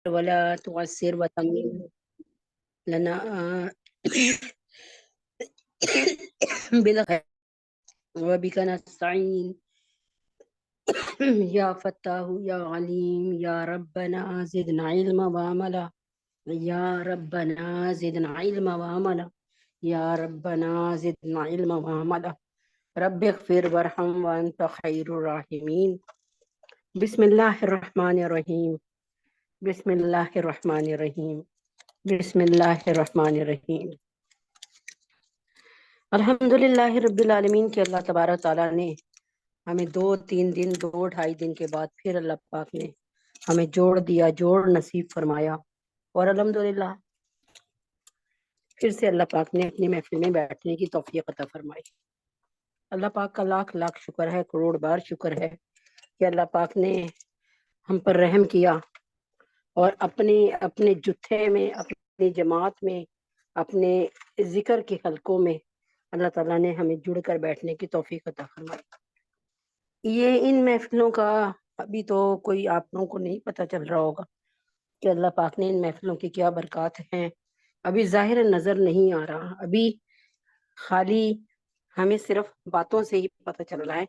ولا تعسر وتمم لنا بالخير وبك نستعين یا فتاح یا علیم یا ربنا زدنا علما وعملا یا ربنا زدنا علما وعملا یا ربنا زدنا علما وعملا رب اغفر وارحم وانت خیر الراحمین بسم اللہ الرحمن الرحیم بسم اللہ الرحمن الرحیم بسم اللہ الرحمن الرحیم الحمدللہ رب العالمین کہ اللہ تبارک تعالیٰ نے ہمیں 2-3 دن 2-2.5 دن کے بعد پھر اللہ پاک نے ہمیں جوڑ دیا، جوڑ نصیب فرمایا، اور الحمدللہ پھر سے اللہ پاک نے اپنی محفل میں بیٹھنے کی توفیق عطا فرمائی۔ اللہ پاک کا لاکھ لاکھ شکر ہے، کروڑ بار شکر ہے کہ اللہ پاک نے ہم پر رحم کیا اور اپنے جتھے میں، اپنی جماعت میں، اپنے ذکر کے حلقوں میں اللہ تعالیٰ نے ہمیں جڑ کر بیٹھنے کی توفیق عطا فرمائی۔ یہ ان محفلوں کا ابھی تو کوئی آپ لوگوں کو نہیں پتہ چل رہا ہوگا کہ اللہ پاک نے ان محفلوں کی کیا برکات ہیں، ابھی ظاہر نظر نہیں آ رہا، ابھی خالی ہمیں صرف باتوں سے ہی پتہ چل رہا ہے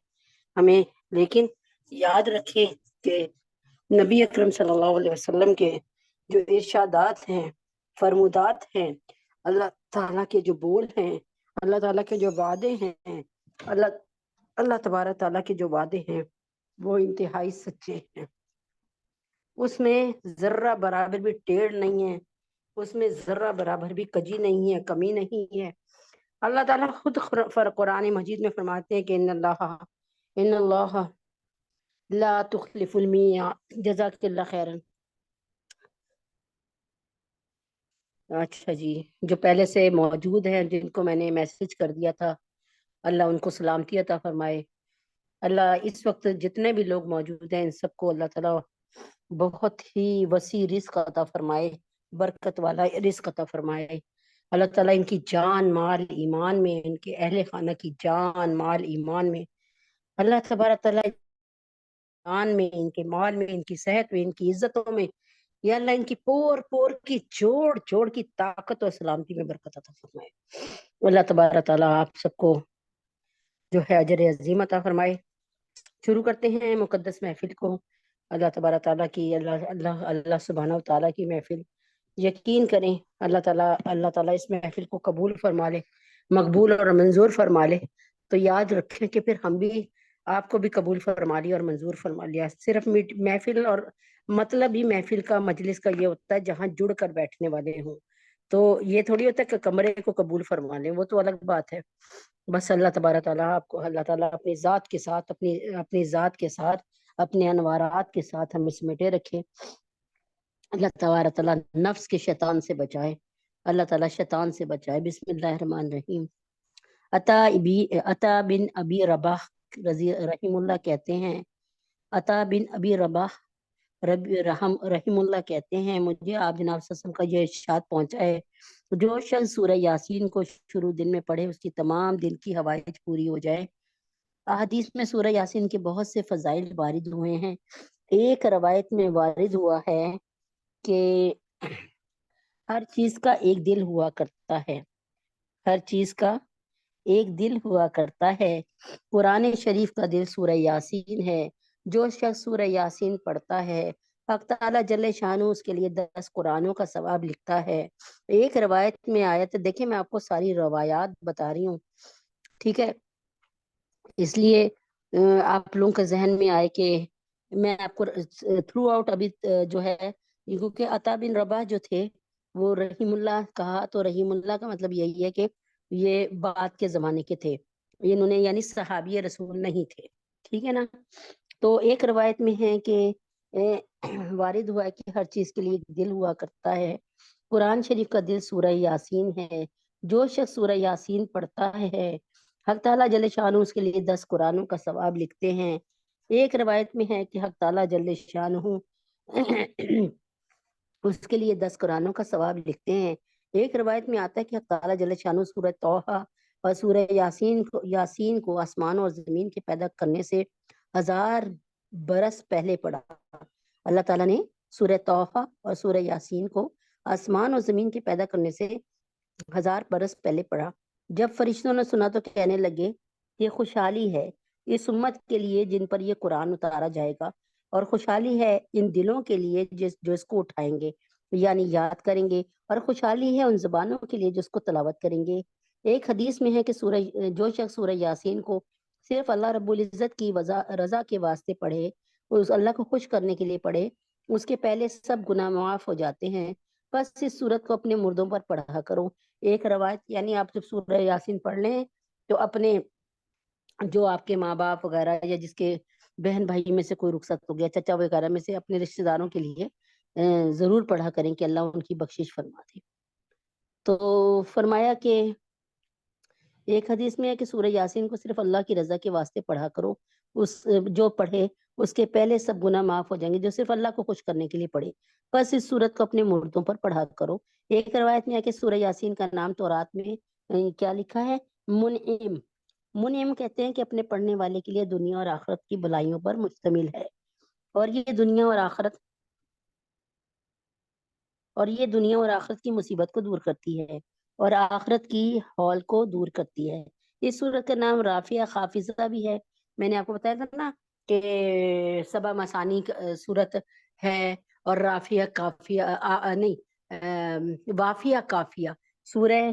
ہمیں، لیکن یاد رکھیں کہ نبی اکرم صلی اللہ علیہ وسلم کے جو ارشادات ہیں، فرمودات ہیں، اللہ تعالیٰ کے جو بول ہیں، اللہ تعالیٰ کے جو وعدے ہیں، اللہ تبارک تعالیٰ کے جو وعدے ہیں وہ انتہائی سچے ہیں، اس میں ذرہ برابر بھی ٹیڑھ نہیں ہے، اس میں ذرہ برابر بھی کجی نہیں ہے، کمی نہیں ہے۔ اللہ تعالیٰ خود قرآن مجید میں فرماتے ہیں کہ ان اللہ لا تخلف المیعاد۔ جزاک اللہ خیرا۔ اچھا جی، جو پہلے سے موجود ہیں جن کو میں نے میسج کر دیا تھا، اللہ ان کو سلامتی عطا فرمائے۔ اللہ اس وقت جتنے بھی لوگ موجود ہیں ان سب کو اللہ تعالیٰ بہت ہی وسیع رزق عطا فرمائے، برکت والا رزق عطا فرمائے۔ اللہ تعالیٰ ان کی جان مال ایمان میں، ان کے اہل خانہ کی جان مال ایمان میں اللہ تبارک تعالیٰ جان میں، ان کے مال میں، ان کی صحت میں، ان کی عزتوں میں، یا اللہ ان کی پور پور کی جوڑ جوڑ کی طاقت اور سلامتی میں برکت عطا فرمائے۔ اللہ تبارک تعالیٰ آپ سب کو جو ہے اجر عظیم عطا فرمائے۔ شروع کرتے ہیں مقدس محفل کو۔ اللہ تبارک تعالیٰ کی اللہ سبحانہ و تعالیٰ کی محفل، یقین کریں اللہ تعالیٰ اس محفل کو قبول فرما لے، مقبول اور منظور فرما لے، تو یاد رکھیں کہ پھر ہم بھی آپ کو بھی قبول فرما لیا اور منظور فرما لیا۔ صرف محفل اور مطلب ہی محفل کا، مجلس کا یہ ہوتا ہے جہاں جڑ کر بیٹھنے والے ہوں، تو یہ تھوڑی ہوتا ہے کہ کمرے کو قبول فرما لیں، وہ تو الگ بات ہے۔ بس اللہ تبارک تعالیٰ آپ کو، اللہ تعالیٰ اپنی ذات کے ساتھ، اپنی ذات کے ساتھ، اپنے انوارات کے ساتھ ہمیں سمیٹے رکھے۔ اللہ تبارک تعالیٰ نفس کے شیطان سے بچائے، اللہ تعالیٰ شیطان سے بچائے۔ بسم اللہ الرحمن الرحیم۔ عطا بن ابی رباح رحم اللہ کہتے ہیں، عطا بن ابی رباح رحم اللہ کہتے ہیں، مجھے آپ جناب صلی اللہ علیہ وسلم کا یہ ارشاد پہنچا ہے، جو شخص سورہ یاسین کو شروع دن میں پڑھے اس کی تمام دن کی حوائج پوری ہو جائے۔ احادیث میں سورہ یاسین کے بہت سے فضائل وارد ہوئے ہیں۔ ایک روایت میں وارد ہوا ہے کہ ہر چیز کا ایک دل ہوا کرتا ہے، ہر چیز کا ایک دل ہوا کرتا ہے، قرآن شریف کا دل سورہ یاسین ہے۔ جو شخص سورہ یاسین پڑھتا ہے حق تعالیٰ جل شانہ اس کے لیے 10 قرآنوں کا ثواب لکھتا ہے۔ ایک روایت میں آیت، دیکھیں میں آپ کو ساری روایات بتا رہی ہوں، ٹھیک ہے، اس لیے آپ لوگوں کے ذہن میں آئے کہ میں آپ کو تھرو آؤٹ ابھی جو ہے، کیونکہ عطا بن رباح جو تھے وہ رحیم اللہ کہا، تو رحیم اللہ کا مطلب یہی ہے کہ یہ بعد کے زمانے کے تھے، انہوں نے یعنی صحابی رسول نہیں تھے، ٹھیک ہے نا۔ تو ایک روایت میں ہے کہ وارد ہوا ہے کہ ہر چیز کے لیے ایک دل ہوا کرتا ہے، قرآن شریف کا دل سورہ یاسین ہے۔ جو شخص سورہ یاسین پڑھتا ہے حق تعالیٰ جل شانہ اس کے لیے 10 قرآنوں کا ثواب لکھتے ہیں۔ ایک روایت میں ہے کہ حق تعالیٰ جل شانہ اس کے لیے 10 قرآنوں کا ثواب لکھتے ہیں۔ ایک روایت میں آتا ہے کہ حق تعالیٰ جل شانہ سورہ توحہ اور سورہ یاسین کو آسمان اور زمین کے پیدا کرنے سے 1000 برس پہلے پڑھا۔ اللہ تعالیٰ نے سورہ توحہ اور سورہ یاسین کو آسمان اور زمین کے پیدا کرنے سے 1000 برس پہلے پڑھا۔ جب فرشتوں نے سنا تو کہنے لگے یہ خوشحالی ہے اس امت کے لیے جن پر یہ قرآن اتارا جائے گا، اور خوشحالی ہے ان دلوں کے لیے جو اس کو اٹھائیں گے یعنی یاد کریں گے، اور خوشحالی ہے ان زبانوں کے لیے جو اس کو تلاوت کریں گے۔ ایک حدیث میں ہے کہ جو شخص سورہ یاسین کو صرف اللہ رب العزت کی رضا کے واسطے پڑھے، اس اللہ کو خوش کرنے کے لیے پڑھے، اس کے پہلے سب گناہ معاف ہو جاتے ہیں۔ بس اس صورت کو اپنے مردوں پر پڑھا کرو۔ ایک روایت یعنی آپ جب سورہ یاسین پڑھ لیں تو اپنے جو آپ کے ماں باپ وغیرہ یا جس کے بہن بھائی میں سے کوئی رخصت ہو گیا، چچا وغیرہ میں سے، اپنے رشتہ داروں کے لیے ضرور پڑھا کریں کہ اللہ ان کی بخشش فرما دے۔ تو فرمایا کہ ایک حدیث میں ہے کہ سورہ یاسین کو صرف اللہ کی رضا کے واسطے پڑھا کرو، جو پڑھے اس کے پہلے سب گناہ معاف ہو جائیں گے، جو صرف اللہ کو خوش کرنے کے لیے پڑھے۔ بس اس صورت کو اپنے مردوں پر پڑھا کرو۔ ایک روایت میں ہے کہ سورہ یاسین کا نام تورات میں کیا لکھا ہے؟ منعم۔ منعم کہتے ہیں کہ اپنے پڑھنے والے کے لیے دنیا اور آخرت کی بھلائیوں پر مشتمل ہے، اور یہ دنیا اور آخرت کی مصیبت کو دور کرتی ہے اور آخرت کی ہول کو دور کرتی ہے۔ اس صورت کا نام رافعہ خافضہ بھی ہے۔ میں نے آپ کو بتایا تھا نا کہ 7 مثانی صورت ہے، اور رافعہ کافیہ نہیں وافیہ کافیہ سورہ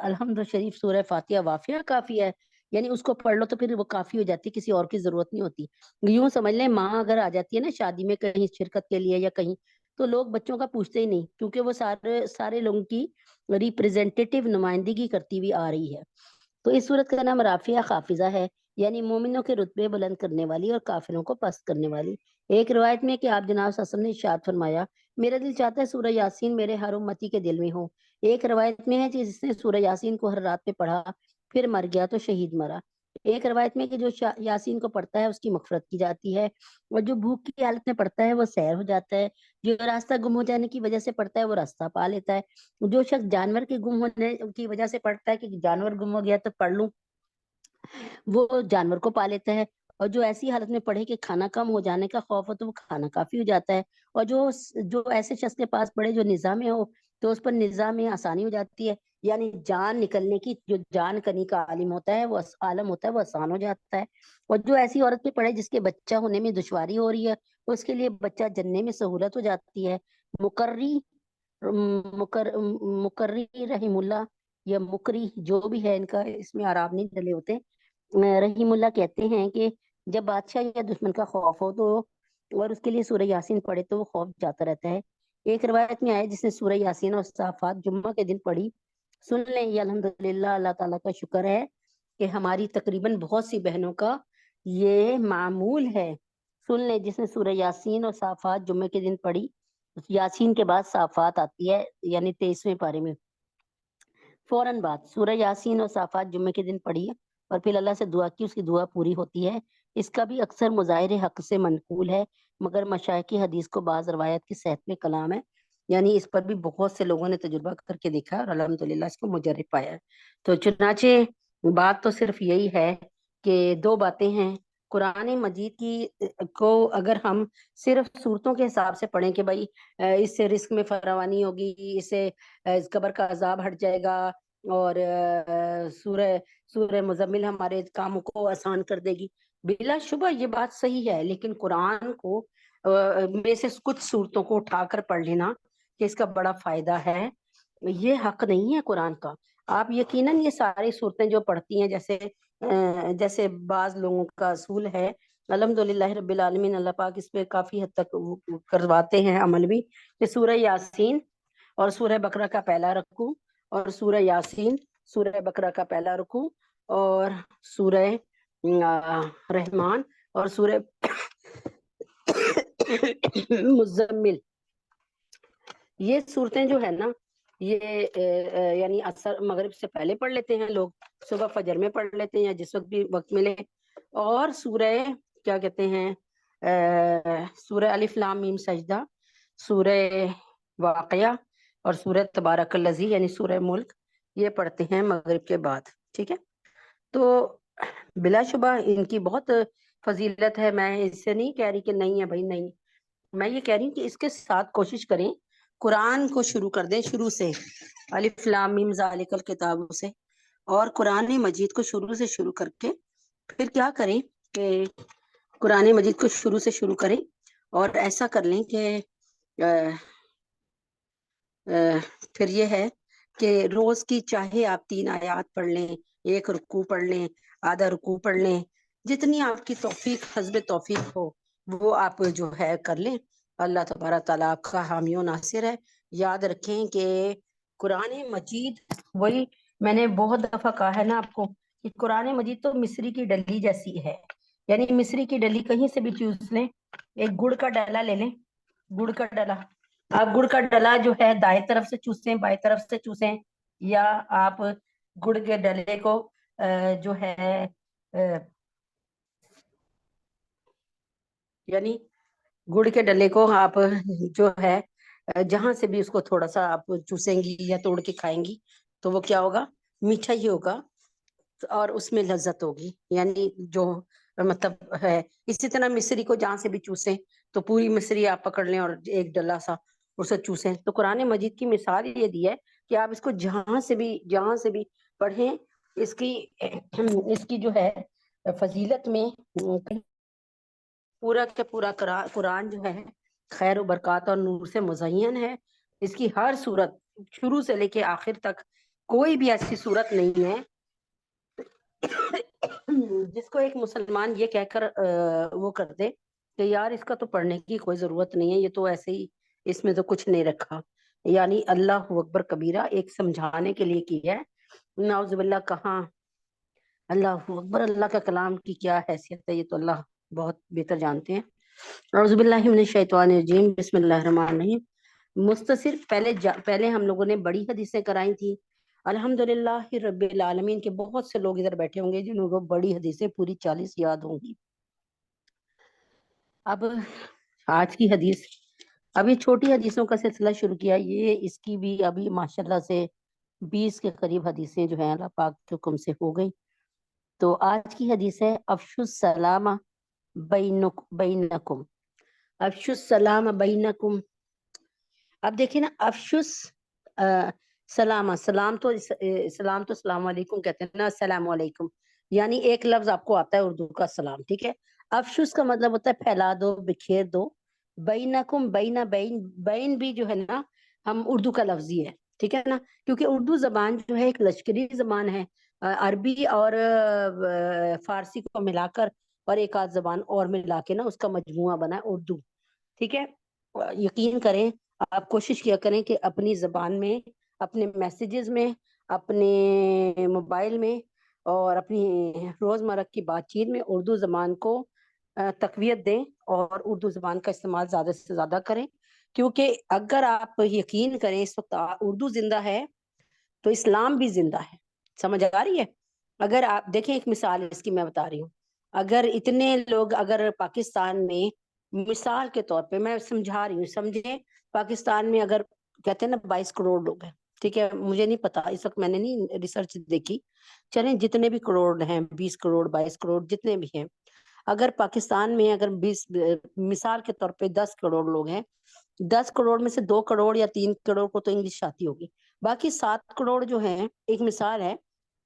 الحمد شریف، سورہ فاتحہ وافیہ کافیہ ہے، یعنی اس کو پڑھ لو تو پھر وہ کافی ہو جاتی، کسی اور کی ضرورت نہیں ہوتی۔ یوں سمجھ لیں ماں اگر آ جاتی ہے نا شادی میں کہیں شرکت کے لیے یا کہیں، تو لوگ بچوں کا پوچھتے ہی نہیں، کیونکہ وہ سارے لوگوں کی ریپریزنٹیٹیو نمائندگی کرتی ہوئی آ رہی ہے۔ تو اس صورت کا نام رافعہ خافضہ ہے، یعنی مومنوں کے رتبے بلند کرنے والی اور کافروں کو پست کرنے والی۔ ایک روایت میں کہ آپ جناب صلی اللہ علیہ وسلم نے ارشاد فرمایا میرا دل چاہتا ہے سورہ یاسین میرے ہر امتی کے دل میں ہو۔ ایک روایت میں ہے کہ جس نے سورہ یاسین کو ہر رات میں پڑھا پھر مر گیا تو شہید مرا۔ ایک روایت میں کہ جو یاسین کو پڑھتا ہے اس کی مغفرت کی جاتی ہے، اور جو بھوک کی حالت میں پڑھتا ہے وہ سیر ہو جاتا ہے، جو راستہ گم ہو جانے کی وجہ سے پڑھتا ہے وہ راستہ پا لیتا ہے، جو شخص جانور کے گم ہونے کی وجہ سے پڑھتا ہے کہ جانور گم ہو گیا تو پڑھ لوں، وہ جانور کو پا لیتا ہے، اور جو ایسی حالت میں پڑھے کہ کھانا کم ہو جانے کا خوف ہو تو وہ کھانا کافی ہو جاتا ہے، اور جو ایسے شخص کے پاس پڑھے جو نظام میں ہو تو اس پر نظام میں آسانی ہو جاتی ہے، یعنی جان نکلنے کی جو جان کنی کا عالم ہوتا ہے وہ عالم ہوتا ہے وہ آسان ہو جاتا ہے، اور جو ایسی عورت پہ پڑھے جس کے بچہ ہونے میں دشواری ہو رہی ہے اس کے لیے بچہ جننے میں سہولت ہو جاتی ہے۔ مقرری رحم اللہ یا مکری جو بھی ہے، ان کا اس میں اعراب نہیں ڈلے ہوتے، رحیم اللہ کہتے ہیں کہ جب بادشاہ یا دشمن کا خوف ہو تو اور اس کے لیے سورہ یاسین پڑھے تو وہ خوف جاتا رہتا ہے۔ ایک روایت میں آئے جس نے سورہ یاسین اور صافات جمعہ کے دن پڑھی، سن لیں یہ الحمدللہ اللہ تعالیٰ کا شکر ہے کہ ہماری تقریباً بہت سی بہنوں کا یہ معمول ہے، سن لیں جس نے سورہ یاسین اور صافات جمعے کے دن پڑھی، یاسین کے بعد صافات آتی ہے یعنی 23ویں پارے میں، فوراً بعد سورہ یاسین اور صافات جمعے کے دن پڑھی اور پھر اللہ سے دعا کی، اس کی دعا پوری ہوتی ہے۔ اس کا بھی اکثر مظاہر حق سے منقول ہے، مگر مشائخ کی حدیث کو بعض روایت کے صحت میں کلام ہے، یعنی اس پر بھی بہت سے لوگوں نے تجربہ کر کے دیکھا اور الحمدللہ اس کو مجرب پایا ہے۔ تو چنانچہ بات تو صرف یہی ہے کہ 2 باتیں ہیں، قرآن مجید کی کو اگر ہم صرف صورتوں کے حساب سے پڑھیں کہ بھائی اس سے رزق میں فراوانی ہوگی، اس سے قبر کا عذاب ہٹ جائے گا، اور سورہ مزمل ہمارے کاموں کو آسان کر دے گی، بلا شبہ یہ بات صحیح ہے، لیکن قرآن کو میں سے کچھ صورتوں کو اٹھا کر پڑھ لینا کہ اس کا بڑا فائدہ ہے، یہ حق نہیں ہے قرآن کا۔ آپ یقیناً یہ ساری صورتیں جو پڑھتی ہیں جیسے بعض لوگوں کا اصول ہے، الحمدللہ رب العالمین اللہ پاک اس پہ کافی حد تک کرواتے ہیں عمل بھی، کہ سورہ یاسین اور سورہ بقرہ کا پہلا رکوع اور سورہ یاسین سورہ بقرہ کا پہلا رکوع اور سورہ رحمان اور سورہ مزمل، یہ صورتیں جو ہے نا یہ یعنی اثر مغرب سے پہلے پڑھ لیتے ہیں لوگ، صبح فجر میں پڑھ لیتے ہیں یا جس وقت بھی وقت ملے، اور سورہ کیا کہتے ہیں سورہ الف لام میم سجدہ، سورہ واقعہ اور سورہ تبارک الذی یعنی سورہ ملک، یہ پڑھتے ہیں مغرب کے بعد، ٹھیک ہے۔ تو بلا شبہ ان کی بہت فضیلت ہے، میں اس سے نہیں کہہ رہی کہ نہیں ہے بھائی، نہیں، میں یہ کہہ رہی ہوں کہ اس کے ساتھ کوشش کریں قرآن کو شروع کر دیں شروع سے، الف لام میم ذالک الکتاب سے، اور قرآن مجید کو شروع سے شروع کر کے پھر کیا کریں کہ قرآن مجید کو شروع سے شروع کریں اور ایسا کر لیں کہ پھر یہ ہے کہ روز کی چاہے آپ 3 آیات پڑھ لیں، 1 رکوع پڑھ لیں، آدھا رکوع پڑھ لیں، جتنی آپ کی توفیق حسب توفیق ہو وہ آپ جو ہے کر لیں۔ اللہ تبارک تعالیٰ آپ کا حامی و ناصر ہے۔ یاد رکھیں کہ قرآن مجید، وہی میں نے بہت دفعہ کہا ہے نا آپ کو کہ قرآن مجید تو مصری کی ڈلی جیسی ہے، یعنی مصری کی ڈلی کہیں سے بھی چوز لیں، ایک گڑ کا ڈلا لے لیں، گڑ کا ڈلا، آپ گڑ کا ڈلا جو ہے دائیں طرف سے چوسیں بائیں طرف سے چوسیں، یا آپ گڑ کے ڈلے کو جو ہے یعنی گڑ کے ڈلے کو آپ جو ہے جہاں سے بھی اس کو تھوڑا سا آپ چوسیں گی یا توڑ کے کھائیں گی تو وہ کیا ہوگا، میٹھا ہی ہوگا اور اس میں لذت ہوگی، یعنی جو مطلب ہے۔ اسی طرح مصری کو جہاں سے بھی چوسیں تو پوری مصری آپ پکڑ لیں اور ایک ڈلا سا اسے چوسیں، تو قرآن مجید کی مثال یہ دی ہے کہ آپ اس کو جہاں سے بھی پڑھیں، اس کی جو ہے فضیلت میں پورا کا پورا قرآن جو ہے خیر و برکات اور نور سے مزین ہے۔ اس کی ہر صورت شروع سے لے کے آخر تک کوئی بھی ایسی صورت نہیں ہے جس کو ایک مسلمان یہ کہہ کر وہ کر دے کہ یار اس کا تو پڑھنے کی کوئی ضرورت نہیں ہے، یہ تو ایسے ہی اس میں تو کچھ نہیں رکھا، یعنی اللہ اکبر کبیرہ ایک سمجھانے کے لیے کی ہے۔ نعوذ باللہ، کہاں اللہ اکبر، اللہ کا کلام کی کیا حیثیت ہے یہ تو اللہ بہت بہتر جانتے ہیں۔ اعوذ باللہ من الشیطان الرجیم، بسم اللہ الرحمن الرحیم۔ مختصر پہلے ہم لوگوں نے بڑی حدیثیں کرائی تھی، الحمدللہ رب العالمین کے بہت سے لوگ ادھر بیٹھے ہوں گے جنہوں کو بڑی حدیثیں پوری 40 یاد ہوں گی۔ اب آج کی حدیث، ابھی چھوٹی حدیثوں کا سلسلہ شروع کیا، یہ اس کی بھی ابھی ماشاءاللہ سے 20 کے قریب حدیثیں جو ہیں اللہ پاک کے حکم سے ہو گئی۔ تو آج کی حدیث ہے افشوا السلام بینکم، افشوا السلام بینکم۔ اب دیکھیں نا، افشوس سلام، سلام تو السلام علیکم کہتے ہیں نا، السلام علیکم، یعنی ایک لفظ آپ کو آتا ہے اردو کا سلام، ٹھیک ہے۔ افشوس کا مطلب ہوتا ہے پھیلا دو، بکھیر دو۔ بینکم، بین بھی جو ہے نا ہم اردو کا لفظ ہی ہے، ٹھیک ہے نا، کیونکہ اردو زبان جو ہے ایک لشکری زبان ہے، عربی اور فارسی کو ملا کر اور ایک آدھ زبان اور ملا کے نا اس کا مجموعہ بنا ہے اردو، ٹھیک ہے۔ یقین کریں، آپ کوشش کیا کریں کہ اپنی زبان میں، اپنے میسیجز میں، اپنے موبائل میں اور اپنی روزمرہ کی بات چیت میں اردو زبان کو تقویت دیں اور اردو زبان کا استعمال زیادہ سے زیادہ کریں، کیونکہ اگر آپ یقین کریں اس وقت اردو زندہ ہے تو اسلام بھی زندہ ہے، سمجھ آ رہی ہے؟ اگر آپ دیکھیں، ایک مثال اس کی میں بتا رہی ہوں، اگر اتنے لوگ اگر پاکستان میں، مثال کے طور پہ میں سمجھا رہی ہوں، سمجھیں، پاکستان میں اگر کہتے ہیں نا 22 کروڑ لوگ ہیں، ٹھیک ہے، مجھے نہیں پتا اس وقت، میں نے نہیں ریسرچ دیکھی، چلیں جتنے بھی کروڑ ہیں، 20 کروڑ 22 کروڑ جتنے بھی ہیں، اگر پاکستان میں اگر 20 مثال کے طور پہ 10 کروڑ لوگ ہیں، 10 کروڑ میں سے 2 کروڑ یا 3 کروڑ کو تو انگلش آتی ہوگی، باقی 7 کروڑ جو ہیں، ایک مثال ہے،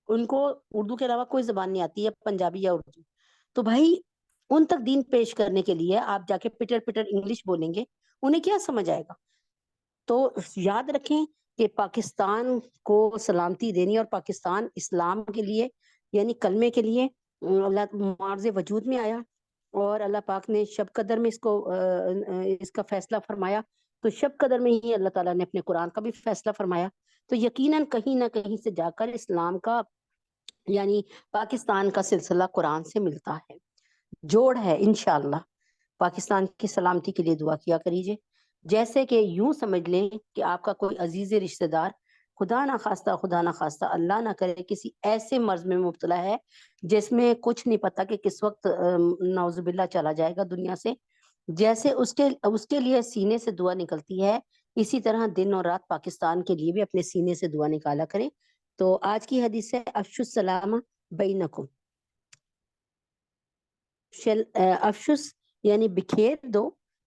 ان کو اردو کے علاوہ کوئی زبان نہیں آتی ہے، پنجابی یا اردو، تو بھائی ان تک دین پیش کرنے کے لیے آپ جا کے پٹر پٹر انگلش بولیں گے، انہیں کیا سمجھ آئے گا؟ تو یاد رکھیں کہ پاکستان کو سلامتی دینی، اور پاکستان اسلام کے لیے یعنی کلمے کے لیے اللہ معارض وجود میں آیا، اور اللہ پاک نے شب قدر میں اس کا فیصلہ فرمایا، تو شب قدر میں ہی اللہ تعالیٰ نے اپنے قرآن کا بھی فیصلہ فرمایا، تو یقیناً کہیں نہ کہیں سے جا کر اسلام کا یعنی پاکستان کا سلسلہ قرآن سے ملتا ہے، جوڑ ہے انشاءاللہ۔ پاکستان کی سلامتی کے لیے دعا کیا کریجے، جیسے کہ یوں سمجھ لیں کہ آپ کا کوئی عزیز رشتہ دار خدا نہ خواستہ اللہ نہ کرے کسی ایسے مرض میں مبتلا ہے جس میں کچھ نہیں پتا کہ کس وقت نعوذ باللہ چلا جائے گا دنیا سے، جیسے اس کے لیے سینے سے دعا نکلتی ہے، اسی طرح دن اور رات پاکستان کے لیے بھی اپنے سینے سے دعا نکالا کریں۔ تو آج کی حدیث ہے افشوا السلام بینکم، افشوس یعنی بکھیر دو،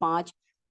5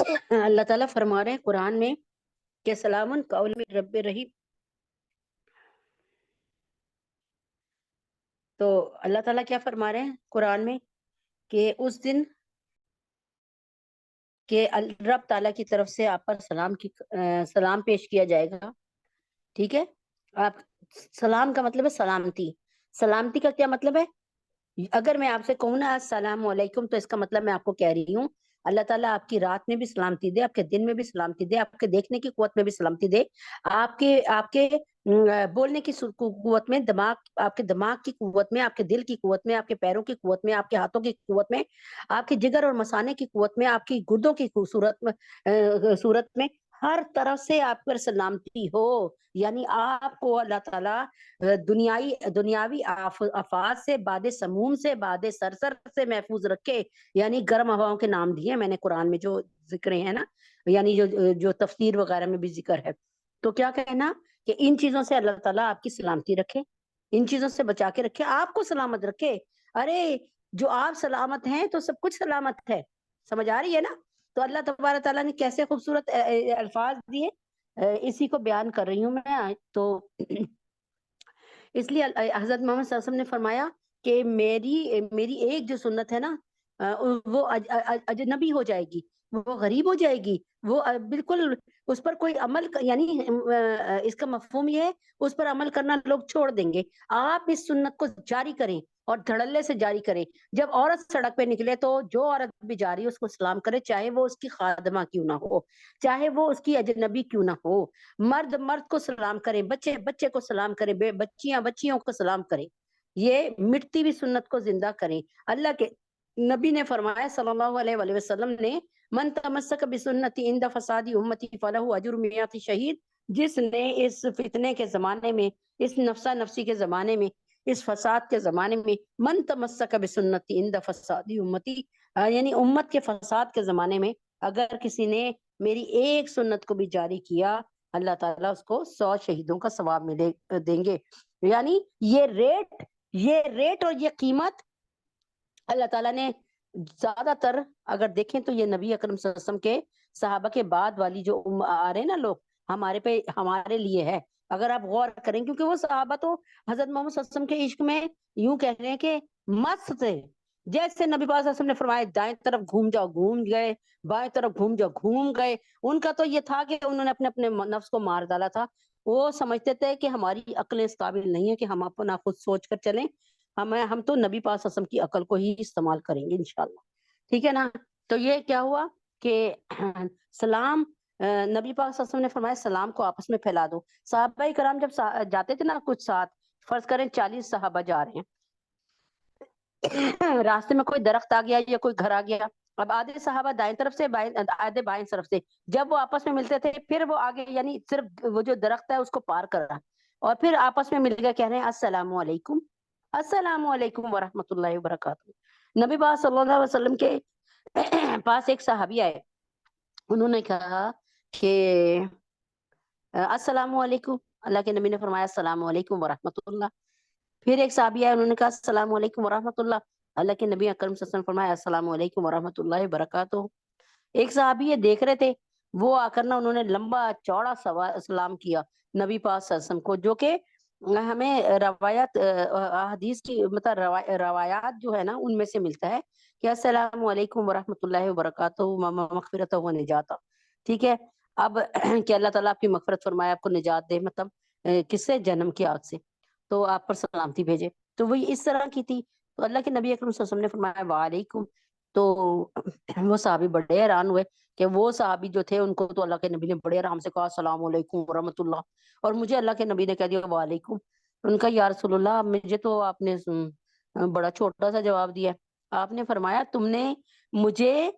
اللہ تعالیٰ فرما رہے ہیں قرآن میں کہ سلام قول من رب رحیم. تو اللہ تعالیٰ کیا فرما رہے ہیں قرآن میں کہ اس دن کہ رب تعالیٰ کی طرف سے آپ پر سلام پیش کیا جائے گا. ٹھیک ہے. آپ سلام کا مطلب ہے سلامتی. سلامتی کا کیا مطلب ہے؟ اگر میں آپ سے کہوں نا السلام علیکم تو اس کا مطلب میں آپ کو کہہ رہی ہوں اللہ تعالیٰ آپ کی رات میں بھی سلامتی دے, آپ کے دن میں بھی سلامتی دے, آپ کے دیکھنے کی قوت میں بھی سلامتی دے, آپ کے بولنے کی قوت میں, آپ کے دماغ کی قوت میں, آپ کے دل کی قوت میں, آپ کے پیروں کی قوت میں, آپ کے ہاتھوں کی قوت میں, آپ کے جگر اور مثانے کی قوت میں, آپ کی گردوں کی صورت میں, ہر طرف سے آپ پر سلامتی ہو. یعنی آپ کو اللہ تعالیٰ دنیاوی آفات سے, باد سموم سے, باد سرسر سے محفوظ رکھے. یعنی گرم ہواؤں کے نام دیے میں نے قرآن میں جو ذکر ہے نا, یعنی جو تفسیر وغیرہ میں بھی ذکر ہے. تو کیا کہنا کہ ان چیزوں سے اللہ تعالیٰ آپ کی سلامتی رکھے, ان چیزوں سے بچا کے رکھے, آپ کو سلامت رکھے. ارے جو آپ سلامت ہیں تو سب کچھ سلامت ہے. سمجھ آ رہی ہے نا؟ تو اللہ تبارک تعالیٰ نے کیسے خوبصورت الفاظ دیے, اسی کو بیان کر رہی ہوں میں. تو اس لیے حضرت محمد صلی اللہ علیہ وسلم نے فرمایا کہ میری ایک جو سنت ہے نا وہ اجنبی ہو جائے گی, وہ غریب ہو جائے گی, وہ بالکل اس پر کوئی عمل, یعنی اس کا مفہوم یہ ہے اس پر عمل کرنا لوگ چھوڑ دیں گے. آپ اس سنت کو جاری کریں اور دھڑلے سے جاری کریں. جب عورت سڑک پہ نکلے تو جو عورت بھی جاری ہے اس کو سلام کرے, چاہے وہ اس کی خادمہ کیوں نہ ہو, چاہے وہ اس کی اجنبی کیوں نہ ہو. مرد کو سلام کریں, بچے کو سلام کریں, بچیوں کو سلام کریں. یہ مٹتی ہوئی سنت کو زندہ کریں. اللہ کے نبی نے فرمایا صلی اللہ علیہ وآلہ وسلم نے, من تمسک بسنتی عند فساد امتی فلہ اجر میات شہید. جس نے اس فتنے کے زمانے میں, اس نفسا نفسی کے زمانے میں, اس فساد کے زمانے میں, من تمسک بسنتی عند فساد امتی, یعنی امت کے فساد کے زمانے میں اگر کسی نے میری ایک سنت کو بھی جاری کیا, اللہ تعالیٰ اس کو 100 شہیدوں کا ثواب دیں گے. یعنی یہ ریٹ اور یہ قیمت اللہ تعالیٰ نے زیادہ تر اگر دیکھیں تو یہ نبی اکرم صلی اللہ علیہ وسلم کے صحابہ کے بعد والی جو آ رہے ہیں نا لوگ, ہمارے لیے ہے. اگر آپ غور کریں, کیونکہ وہ صحابہ تو حضرت محمد صلی اللہ علیہ وسلم کے عشق میں یوں کہہ رہے ہیں کہ مست تھے. جیسے نبی پاک صلی اللہ علیہ وسلم نے فرمایا دائیں طرف گھوم جاؤ گھوم گئے, بائیں طرف گھوم جاؤ گھوم گئے. ان کا تو یہ تھا کہ انہوں نے اپنے نفس کو مار ڈالا تھا. وہ سمجھتے تھے کہ ہماری عقلیں اس قابل نہیں ہے کہ ہم اپنا خود سوچ کر چلیں, ہم تو نبی پاک صلی اللہ علیہ وسلم کی عقل کو ہی استعمال کریں گے انشاءاللہ. ٹھیک ہے نا؟ تو یہ کیا ہوا کہ سلام, نبی پاک صلی اللہ علیہ وسلم نے فرمایا سلام کو آپس میں پھیلا دو. صحابہ کرام جب جاتے تھے نا کچھ ساتھ, فرض کریں 40 صحابہ جا رہے ہیں, راستے میں کوئی درخت آ گیا یا کوئی گھر آ گیا, اب آدھے صحابہ دائیں طرف سے آدھے بائیں طرف سے, جب وہ آپس میں ملتے تھے پھر وہ آگے, یعنی صرف وہ جو درخت ہے اس کو پار کر رہا, اور پھر آپس میں مل گئے کہہ رہے ہیں السلام علیکم, السلام علیکم ورحمۃ اللہ وبرکاتہ. نبی پاک صلی اللہ علیہ وسلم کے پاس ایک صحابی آئے, انہوں نے کہا کہ السلام علیکم. اللہ کے نبی نے فرمایا السلام علیکم ورحمۃ اللہ. پھر ایک صحابی آئے, انہوں نے کہا السلام علیکم ورحمۃ اللہ. اللہ کے نبی اکرم صلی اللہ علیہ وسلم نے فرمایا السلام علیکم ورحمۃ اللہ وبرکاتہ. ایک صحابی یہ دیکھ رہے تھے, وہ آ کر نا انہوں نے لمبا چوڑا سلام کیا نبی پاک صلی اللہ علیہ وسلم کو, جو کہ ہمیں روایات حدیث کی مطلب روایات جو ہے نا ان میں سے ملتا ہے کہ السلام علیکم ورحمۃ اللہ وبرکاتہ مغفرت و نجات. ٹھیک ہے. اب کہ اللہ تعالیٰ آپ کی مغفرت فرمائے, آپ کو نجات دے, مطلب کس سے, جہنم کی آگ سے, تو آپ پر سلامتی بھیجے. تو وہ اس طرح کی تھی. تو اللہ کے نبی اکرم صلی اللہ علیہ وسلم نے فرمایا وعلیکم. تو وہ صحابی بڑے حیران ہوئے کہ وہ صحابی جو تھے ان کو تو اللہ کے نبی نے بڑے آرام سے کہا السلام علیکم ورحمۃ اللہ, اور مجھے اللہ کے نبی نے کہہ دیا وعلیکم. ان کا یا رسول اللہ مجھے تو آپ نے بڑا چھوٹا سا جواب دیا. آپ نے فرمایا تم نے مجھے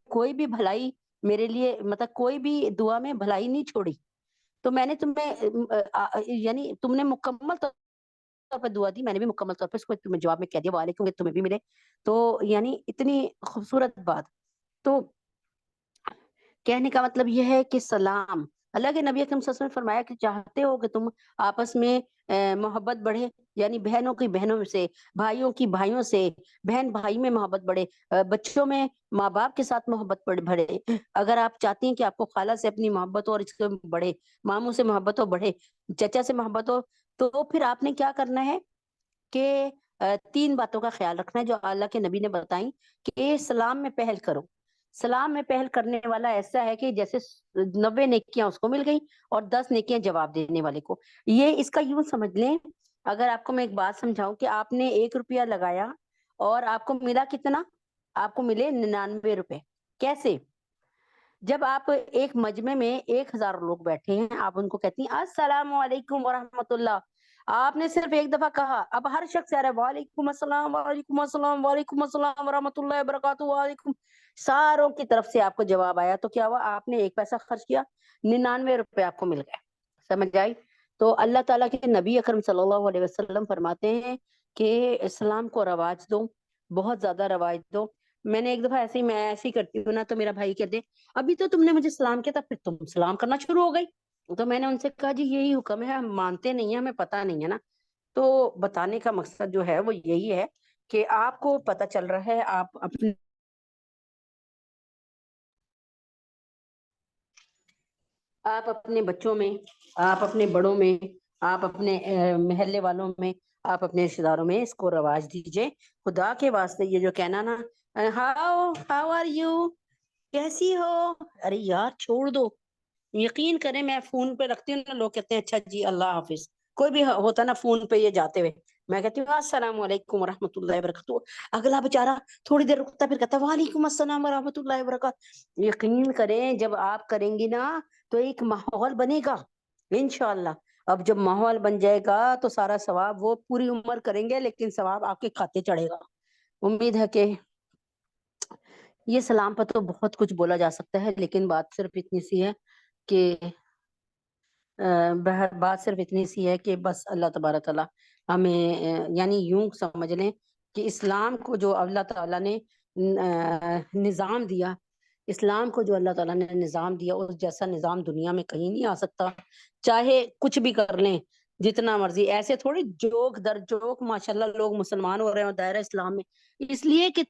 کوئی بھی بھلائی میرے لیے, مطلب کوئی بھی دعا میں بھلائی نہیں چھوڑی, تو میں نے تمہیں یعنی تم نے مکمل طور پر دعا دی, میں نے بھی مکمل طور پر اس کو تمہیں جواب میں کہہ دیا وعلیکم, تمہیں بھی ملے. تو یعنی اتنی خوبصورت بات. تو کہنے کا مطلب یہ ہے کہ سلام اللہ کے نبی اکرم صلی اللہ علیہ وسلم نے فرمایا کہ چاہتے ہو کہ تم آپس میں محبت بڑھے، یعنی بہنوں کی بہنوں سے، بھائیوں کی بھائیوں سے، بہن بھائی میں محبت بڑھے، بچوں میں ماں باپ کے ساتھ محبت بڑھے، اگر آپ چاہتی ہیں کہ آپ کو خالہ سے اپنی محبت اور اس سے بڑھے، ماموں سے محبت ہو بڑھے، چچا سے محبت ہو، تو پھر آپ نے کیا کرنا ہے کہ تین باتوں کا خیال رکھنا ہے جو اللہ کے نبی نے بتائیں، کہ سلام میں پہل کرو۔ سلام میں پہل کرنے والا ایسا ہے کہ جیسے 90 نیکیاں اس کو مل گئی اور 10 نیکیاں جواب دینے والے کو۔ یہ اس کا یوں سمجھ لیں، اگر آپ کو میں ایک بات سمجھاؤں کہ آپ نے 1 روپیہ لگایا اور آپ کو ملا کتنا؟ آپ کو ملے 99 روپے۔ کیسے؟ جب آپ ایک مجمع میں 1000 لوگ بیٹھے ہیں، آپ ان کو کہتی ہیں السلام علیکم ورحمۃ اللہ، آپ نے صرف ایک دفعہ کہا، اب ہر شخص آ رہا ہے وعلیکم السلام وعلیکم السلام وعلیکم السلام ورحمۃ اللہ وبرکاتہ وعلیکم، ساروں کی طرف سے آپ کو جواب آیا، تو کیا ہوا؟ آپ نے 1 پیسہ خرچ کیا، 99 روپے آپ کو مل گئے۔ سمجھ آئی؟ تو اللہ تعالیٰ کے نبی اکرم صلی اللہ علیہ وسلم فرماتے ہیں کہ اسلام کو رواج دو، بہت زیادہ رواج دو۔ میں نے ایک دفعہ میں ایسے ہی کرتی ہوں نا، تو میرا بھائی کہتے ابھی تو تم نے مجھے سلام کیا تھا، پھر تم سلام کرنا شروع ہو گئی۔ تو میں نے ان سے کہا جی یہی حکم ہے، ہم مانتے نہیں ہیں، ہمیں پتہ نہیں ہے نا۔ تو بتانے کا مقصد جو ہے وہ یہی ہے کہ آپ کو پتہ چل رہا ہے، آپ اپنے بچوں میں، آپ اپنے بڑوں میں، آپ اپنے محلے والوں میں، آپ اپنے رشتے داروں میں اس کو رواج دیجئے۔ خدا کے واسطے یہ جو کہنا نا ہاؤ آر یو، کیسی ہو، ارے یار چھوڑ دو۔ یقین کریں میں فون پہ رکھتی ہوں نا، لوگ کہتے ہیں اچھا جی اللہ حافظ، کوئی بھی ہوتا نا فون پہ یہ جاتے ہوئے، میں کہتی ہوں السلام علیکم ورحمۃ اللہ وبرکاتہ، اگلا بےچارا تھوڑی دیر رکتا پھر کہتا ہے وعلیکم السلام ورحمۃ اللہ وبرکاتہ۔ یقین کریں جب آپ کریں گی نا تو ایک ماحول بنے گا انشاءاللہ۔ اب جب ماحول بن جائے گا تو سارا ثواب وہ پوری عمر کریں گے، لیکن ثواب آپ کے کھاتے چڑھے گا۔ امید ہے کہ یہ سلام پر تو بہت کچھ بولا جا سکتا ہے، لیکن بات صرف اتنی سی ہے کہ بات صرف اتنی سی ہے کہ بس اللہ تبارک تعالیٰ ہمیں یعنی یوں سمجھ لیں کہ اسلام کو جو اللہ تعالیٰ نے نظام دیا، اسلام کو جو اللہ تعالیٰ نے نظام دیا، اس جیسا نظام دنیا میں کہیں نہیں آ سکتا۔ چاہے کچھ بھی کر لیں، جتنا مرضی، ایسے تھوڑی جوک در جوک ماشاءاللہ لوگ مسلمان ہو رہے ہیں دائرہ اسلام میں، اس لیے کہ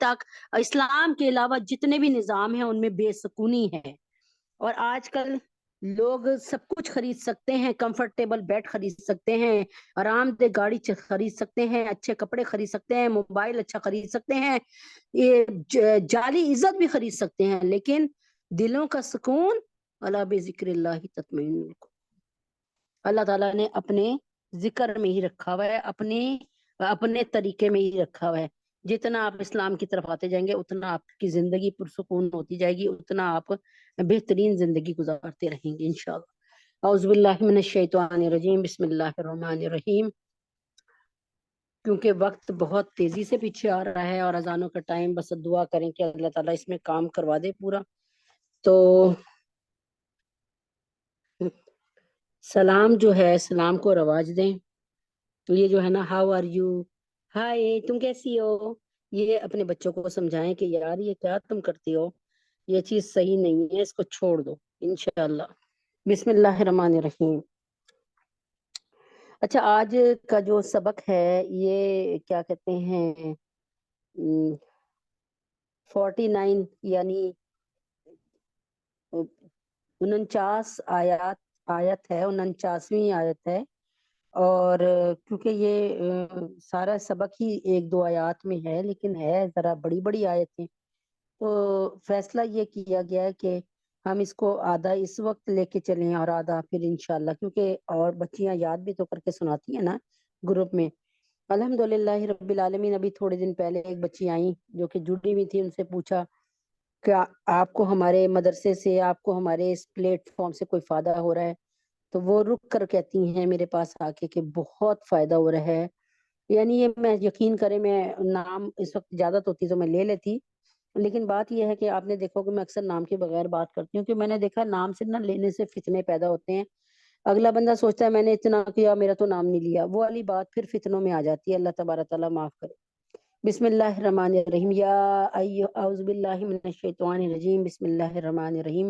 اسلام کے علاوہ جتنے بھی نظام ہیں ان میں بے سکونی ہے۔ اور آج کل لوگ سب کچھ خرید سکتے ہیں، کمفرٹیبل بیڈ خرید سکتے ہیں، آرام دہ گاڑی خرید سکتے ہیں، اچھے کپڑے خرید سکتے ہیں، موبائل اچھا خرید سکتے ہیں، یہ جعلی عزت بھی خرید سکتے ہیں، لیکن دلوں کا سکون الا بذکر اللہ تطمئن القلوب، اللہ تعالیٰ نے اپنے ذکر میں ہی رکھا ہوا ہے، اپنے طریقے میں ہی رکھا ہوا ہے۔ جتنا آپ اسلام کی طرف آتے جائیں گے اتنا آپ کی زندگی پرسکون ہوتی جائے گی، اتنا آپ بہترین زندگی گزارتے رہیں گے انشاءاللہ۔ اعوذ باللہ من الشیطان الرجیم، بسم اللہ الرحمن الرحیم۔ کیونکہ وقت بہت تیزی سے پیچھے آ رہا ہے اور اذانوں کا ٹائم، بس دعا کریں کہ اللہ تعالیٰ اس میں کام کروا دے پورا۔ تو سلام جو ہے، سلام کو رواج دیں۔ یہ جو ہے نا ہاؤ آر یو، ہائے تم کیسی ہو، یہ اپنے بچوں کو سمجھائیں کہ یار یہ کیا تم کرتی ہو، یہ چیز صحیح نہیں ہے، اس کو چھوڑ دو انشاءاللہ۔ بسم اللہ الرحمن الرحیم۔ اچھا آج کا جو سبق ہے یہ کیا کہتے ہیں 49 یعنی 49 آیت ہے، 49ویں آیت ہے، اور کیونکہ یہ سارا سبق ہی 1-2 آیات میں ہے، لیکن ہے ذرا بڑی بڑی آیتیں، تو فیصلہ یہ کیا گیا ہے کہ ہم اس کو آدھا اس وقت لے کے چلیں اور آدھا پھر انشاءاللہ، کیونکہ اور بچیاں یاد بھی تو کر کے سناتی ہیں نا گروپ میں۔ الحمدللہ رب العالمین۔ ابھی تھوڑے دن پہلے ایک بچی آئیں جو کہ جڑی ہوئی تھی، ان سے پوچھا کہ آپ کو ہمارے مدرسے سے، آپ کو ہمارے اس پلیٹ فارم سے کوئی فائدہ ہو رہا ہے؟ تو وہ رک کر کہتی ہیں میرے پاس آ کے کہ بہت فائدہ ہو رہا ہے۔ یعنی یہ میں یقین کریں، میں نام اس وقت اجازت ہوتی تو میں لے لیتی، لیکن بات یہ ہے کہ آپ نے دیکھو کہ میں اکثر نام کے بغیر بات کرتی ہوں، کہ میں نے دیکھا نام سے نہ لینے سے فتنے پیدا ہوتے ہیں۔ اگلا بندہ سوچتا ہے میں نے اتنا کیا، میرا تو نام نہیں لیا، وہ والی بات پھر فتنوں میں آ جاتی ہے۔ اللہ تبارک تعالیٰ معاف کرے۔ بسم اللہ الرحمن الرحیم۔ اعوذ باللہ من الشیطان الرجیم، بسم اللہ الرحمن الرحیم۔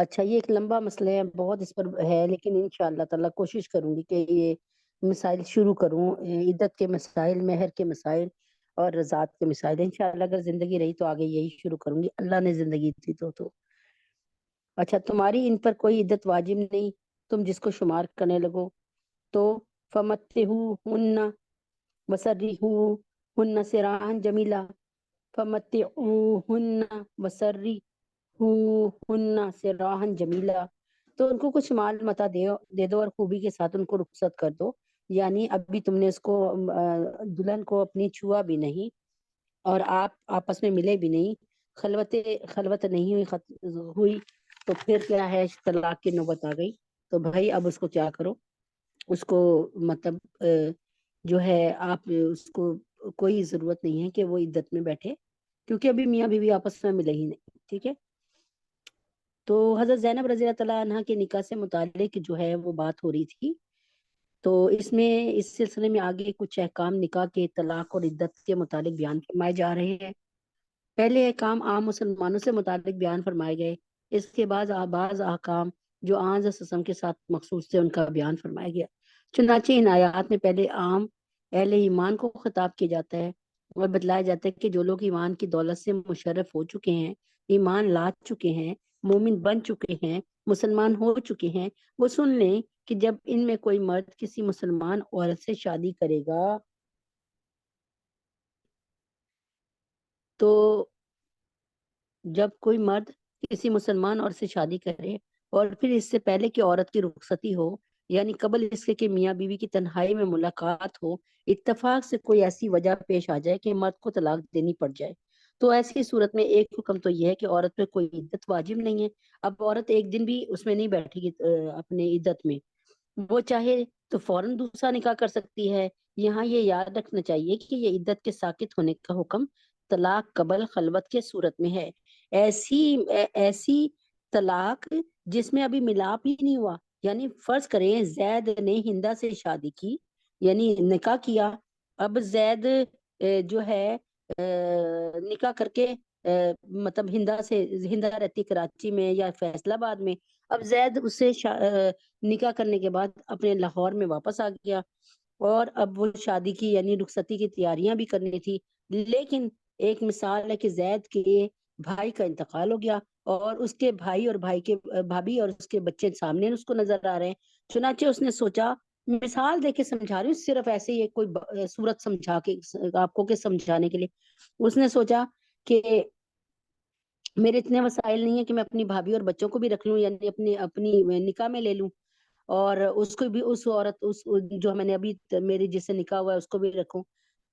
اچھا یہ ایک لمبا مسئلہ ہے، بہت اس پر ہے، لیکن انشاءاللہ تعالیٰ کوشش کروں گی کہ یہ مسائل شروع کروں، عدت کے مسائل، مہر کے مسائل اور رضاعت کے مسائل، انشاءاللہ اگر زندگی رہی تو آگے یہی شروع کروں گی، اللہ نے زندگی دی تو اچھا تمہاری ان پر کوئی عدت واجب نہیں، تم جس کو شمار کرنے لگو تو فمتعوہن وسرحوہن سراحا جمیلا، فمتعوہن وسرحوہن سراحا جمیلا، تو ان کو کچھ مال متا دے دو اور خوبی کے ساتھ ان کو رخصت کر دو، یعنی ابھی تم نے اس کو دلہن کو اپنی چھوا بھی نہیں اور آپ آپس میں ملے بھی نہیں، خلوت نہیں ہوئی تو پھر کیا ہے، طلاق کی نوبت آ گئی، تو بھائی اب اس کو کیا کرو، اس کو مطلب جو ہے آپ اس کو کوئی ضرورت نہیں ہے کہ وہ عدت میں بیٹھے، کیونکہ ابھی میاں بیوی آپس میں ملے ہی نہیں، ٹھیک ہے۔ تو حضرت زینب رضی اللہ تعالیٰ عنہ کے نکاح سے متعلق جو ہے وہ بات ہو رہی تھی، تو اس سلسلے میں آگے کچھ احکام نکاح کے، طلاق اور عدت کے متعلق بیان فرمائے جا رہے ہیں۔ پہلے احکام عام مسلمانوں سے متعلق بیان فرمائے گئے، اس کے بعد بعض احکام جو آنز سسم کے ساتھ مخصوص تھے ان کا بیان فرمایا گیا۔ چنانچہ ان آیات میں پہلے عام اہل ایمان کو خطاب کیا جاتا ہے اور بتلایا جاتا ہے کہ جو لوگ ایمان کی دولت سے مشرف ہو چکے ہیں، ایمان لا چکے ہیں، مومن بن چکے ہیں، مسلمان ہو چکے ہیں، وہ سن لیں کہ جب ان میں کوئی مرد کسی مسلمان عورت سے شادی کرے گا تو جب کوئی مرد کسی مسلمان عورت سے شادی کرے اور پھر اس سے پہلے کہ عورت کی رخصتی ہو، یعنی قبل اس کے کہ میاں بیوی کی تنہائی میں ملاقات ہو، اتفاق سے کوئی ایسی وجہ پیش آ جائے کہ مرد کو طلاق دینی پڑ جائے، تو ایسی صورت میں ایک حکم تو یہ ہے کہ عورت پہ کوئی عدت واجب نہیں ہے۔ اب عورت ایک دن بھی اس میں نہیں بیٹھے گی اپنے عدت میں، وہ چاہے تو فوراً دوسرا نکاح کر سکتی ہے۔ یہاں یہ یاد رکھنا چاہیے کہ یہ عدت کے ساقط ہونے کا حکم طلاق قبل خلوت کے صورت میں ہے، ایسی طلاق جس میں ابھی ملاپ ہی نہیں ہوا، یعنی فرض کریں زید نے ہندا سے شادی کی، یعنی نکاح کیا، اب زید جو ہے نکاح کر کے مطلب ہندا رہتی کراچی میں یا فیصل آباد میں، اب زید اس سے نکاح کرنے کے بعد اپنے لاہور میں واپس آ گیا اور اب وہ شادی کی یعنی رخصتی کی تیاریاں بھی کرنی تھی، لیکن ایک مثال ہے کہ زید کے بھائی کا انتقال ہو گیا اور اس کے بھائی اور بھائی کے بھابھی اور اس کے بچے سامنے اس کو نظر آ رہے ہیں، چنانچہ اس نے سوچا، مثال دے کے سمجھا رہی ہوں، صرف ایسے ہی ایک کوئی صورت سمجھا کے آپ کو کہ سمجھانے کے لیے، اس نے سوچا کہ میرے اتنے وسائل نہیں ہے کہ میں اپنی بھابھی اور بچوں کو بھی رکھ لوں، یعنی اپنی نکاح میں لے لوں اور اس کو بھی، اس عورت جو میں نے ابھی میری جس سے نکاح ہوا ہے اس کو بھی رکھوں،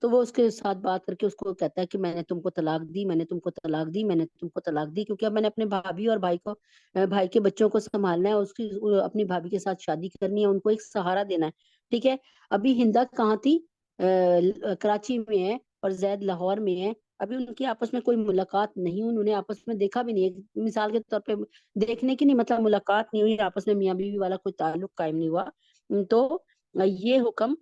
تو وہ اس کے ساتھ بات کر کے اس کو کہتا ہے کہ میں نے تم کو طلاق دی، میں نے تم کو طلاق دی، میں نے تم کو طلاق دی، کیونکہ اب میں نے اپنے بھابھی اور بھائی کے بچوں کو سنبھالنا ہے، اس کی اپنی بھابھی کے ساتھ شادی کرنی ہے، ان کو ایک سہارا دینا ہے، ٹھیک ہے۔ ابھی ہندا کہاں تھی؟ کراچی میں ہے اور زید لاہور میں ہے، ابھی ان کی آپس میں کوئی ملاقات نہیں، انہوں نے آپس میں دیکھا بھی نہیں، مثال کے طور پہ دیکھنے کی نہیں، مطلب ملاقات نہیں ہوئی آپس میں، میاں بیوی والا کوئی تعلق قائم نہیں ہوا، تو یہ حکم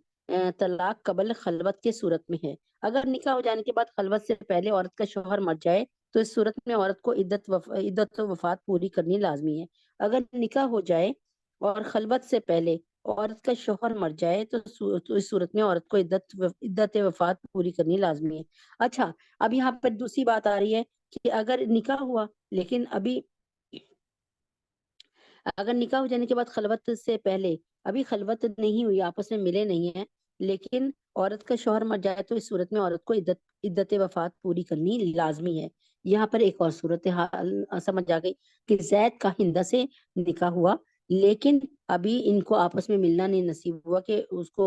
طلاق قبل خلوت کے صورت میں ہے۔ اگر نکاح ہو جانے کے بعد خلوت سے پہلے عورت کا شوہر مر جائے تو اس صورت میں عورت کو عدت و وفات پوری کرنی لازمی ہے۔ اگر نکاح ہو جائے اور خلوت سے پہلے عورت کا شوہر مر جائے تو اس صورت میں عورت کو عدت وفات پوری کرنی لازمی ہے۔ اچھا اب یہاں پر دوسری بات آ رہی ہے کہ اگر نکاح ہوا لیکن اگر نکاح ہو جانے کے بعد خلوت سے پہلے ابھی خلوت نہیں ہوئی، آپس میں ملے نہیں ہیں، لیکن عورت کا شوہر مر جائے تو اس صورت میں عورت کو عدت وفات پوری کرنی لازمی ہے۔ یہاں پر ایک اور صورت حال سمجھ آ گئی کہ زید کا ہندا سے نکاح ہوا لیکن ابھی ان کو آپس میں ملنا نہیں نصیب ہوا کہ اس کو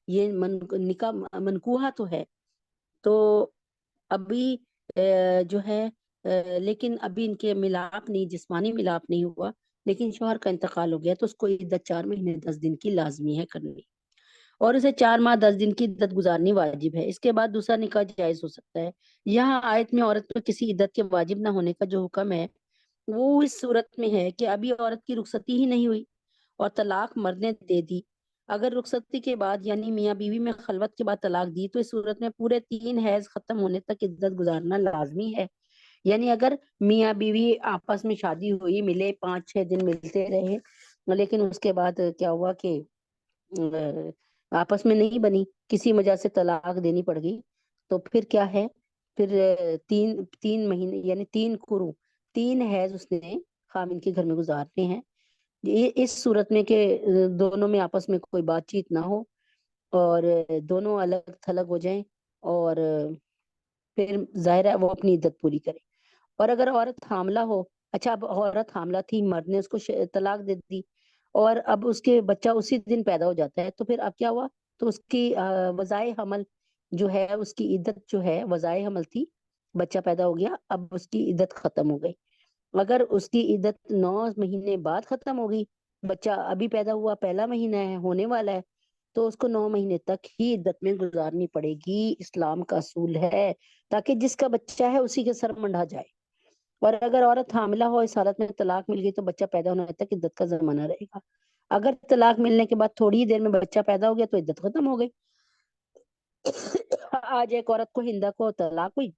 یہ نکاح منکوحہ تو ہے، تو ابھی جو ہے لیکن ابھی ان کے ملاپ نہیں، جسمانی ملاپ نہیں ہوا، لیکن شوہر کا انتقال ہو گیا تو اس کو عدت 4 مہینے 10 دن کی لازمی ہے کرنی اور اسے 4 ماہ 10 دن کی عدت گزارنی واجب ہے، اس کے بعد دوسرا نکاح جائز ہو سکتا ہے۔ یہاں آیت میں عورت پر کسی عدت کے واجب نہ ہونے کا جو حکم ہے وہ اس صورت میں ہے کہ ابھی عورت کی رخصتی ہی نہیں ہوئی اور طلاق مرد نے دے دی، اگر رخصتی کے بعد یعنی میاں بیوی میں خلوت کے بعد طلاق دی تو اس صورت میں پورے 3 حیض ختم ہونے تک عدت گزارنا لازمی ہے، یعنی اگر میاں بیوی آپس میں شادی ہوئی، ملے 5-6 دن ملتے رہے، لیکن اس کے بعد کیا ہوا کہ آپس میں نہیں بنی، کسی وجہ سے طلاق دینی پڑ گئی، تو پھر کیا ہے، پھر تین تین مہینے یعنی 3 قرو، 3 حیض اس نے خاوند کے گھر میں گزارنے ہیں۔ یہ اس صورت میں کہ دونوں میں آپس میں کوئی بات چیت نہ ہو اور دونوں الگ تھلگ ہو جائیں، اور پھر ظاہر ہے وہ اپنی عدت پوری کرے۔ اور اگر عورت حاملہ ہو، اچھا اب عورت حاملہ تھی، مرد نے اس کو طلاق دے دی، اور اب اس کے بچہ اسی دن پیدا ہو جاتا ہے، تو پھر اب کیا ہوا، تو اس کی وضائع حمل جو ہے، اس کی عدت جو ہے، وضائع حمل تھی، بچہ پیدا ہو گیا، اب اس کی عدت ختم ہو گئی۔ اگر اس کی عدت 9 مہینے بعد ختم ہوگی، بچہ ابھی پیدا ہوا، پہلا مہینہ ہے، ہونے والا ہے، تو اس کو 9 مہینے تک ہی عدت میں گزارنی پڑے گی۔ اسلام کا اصول ہے، تاکہ جس کا بچہ ہے اسی کے سر منڈا جائے۔ اور اگر عورت حاملہ ہو، اس حالت میں طلاق مل گئی، تو بچہ پیدا ہونے تک عدت کا زمانہ رہے گا۔ اگر طلاق ملنے کے بعد تھوڑی ہی دیر میں بچہ پیدا ہو گیا، تو عدت ختم ہو گئی۔ آج ایک عورت کو، ہندا کو طلاق ہوئی،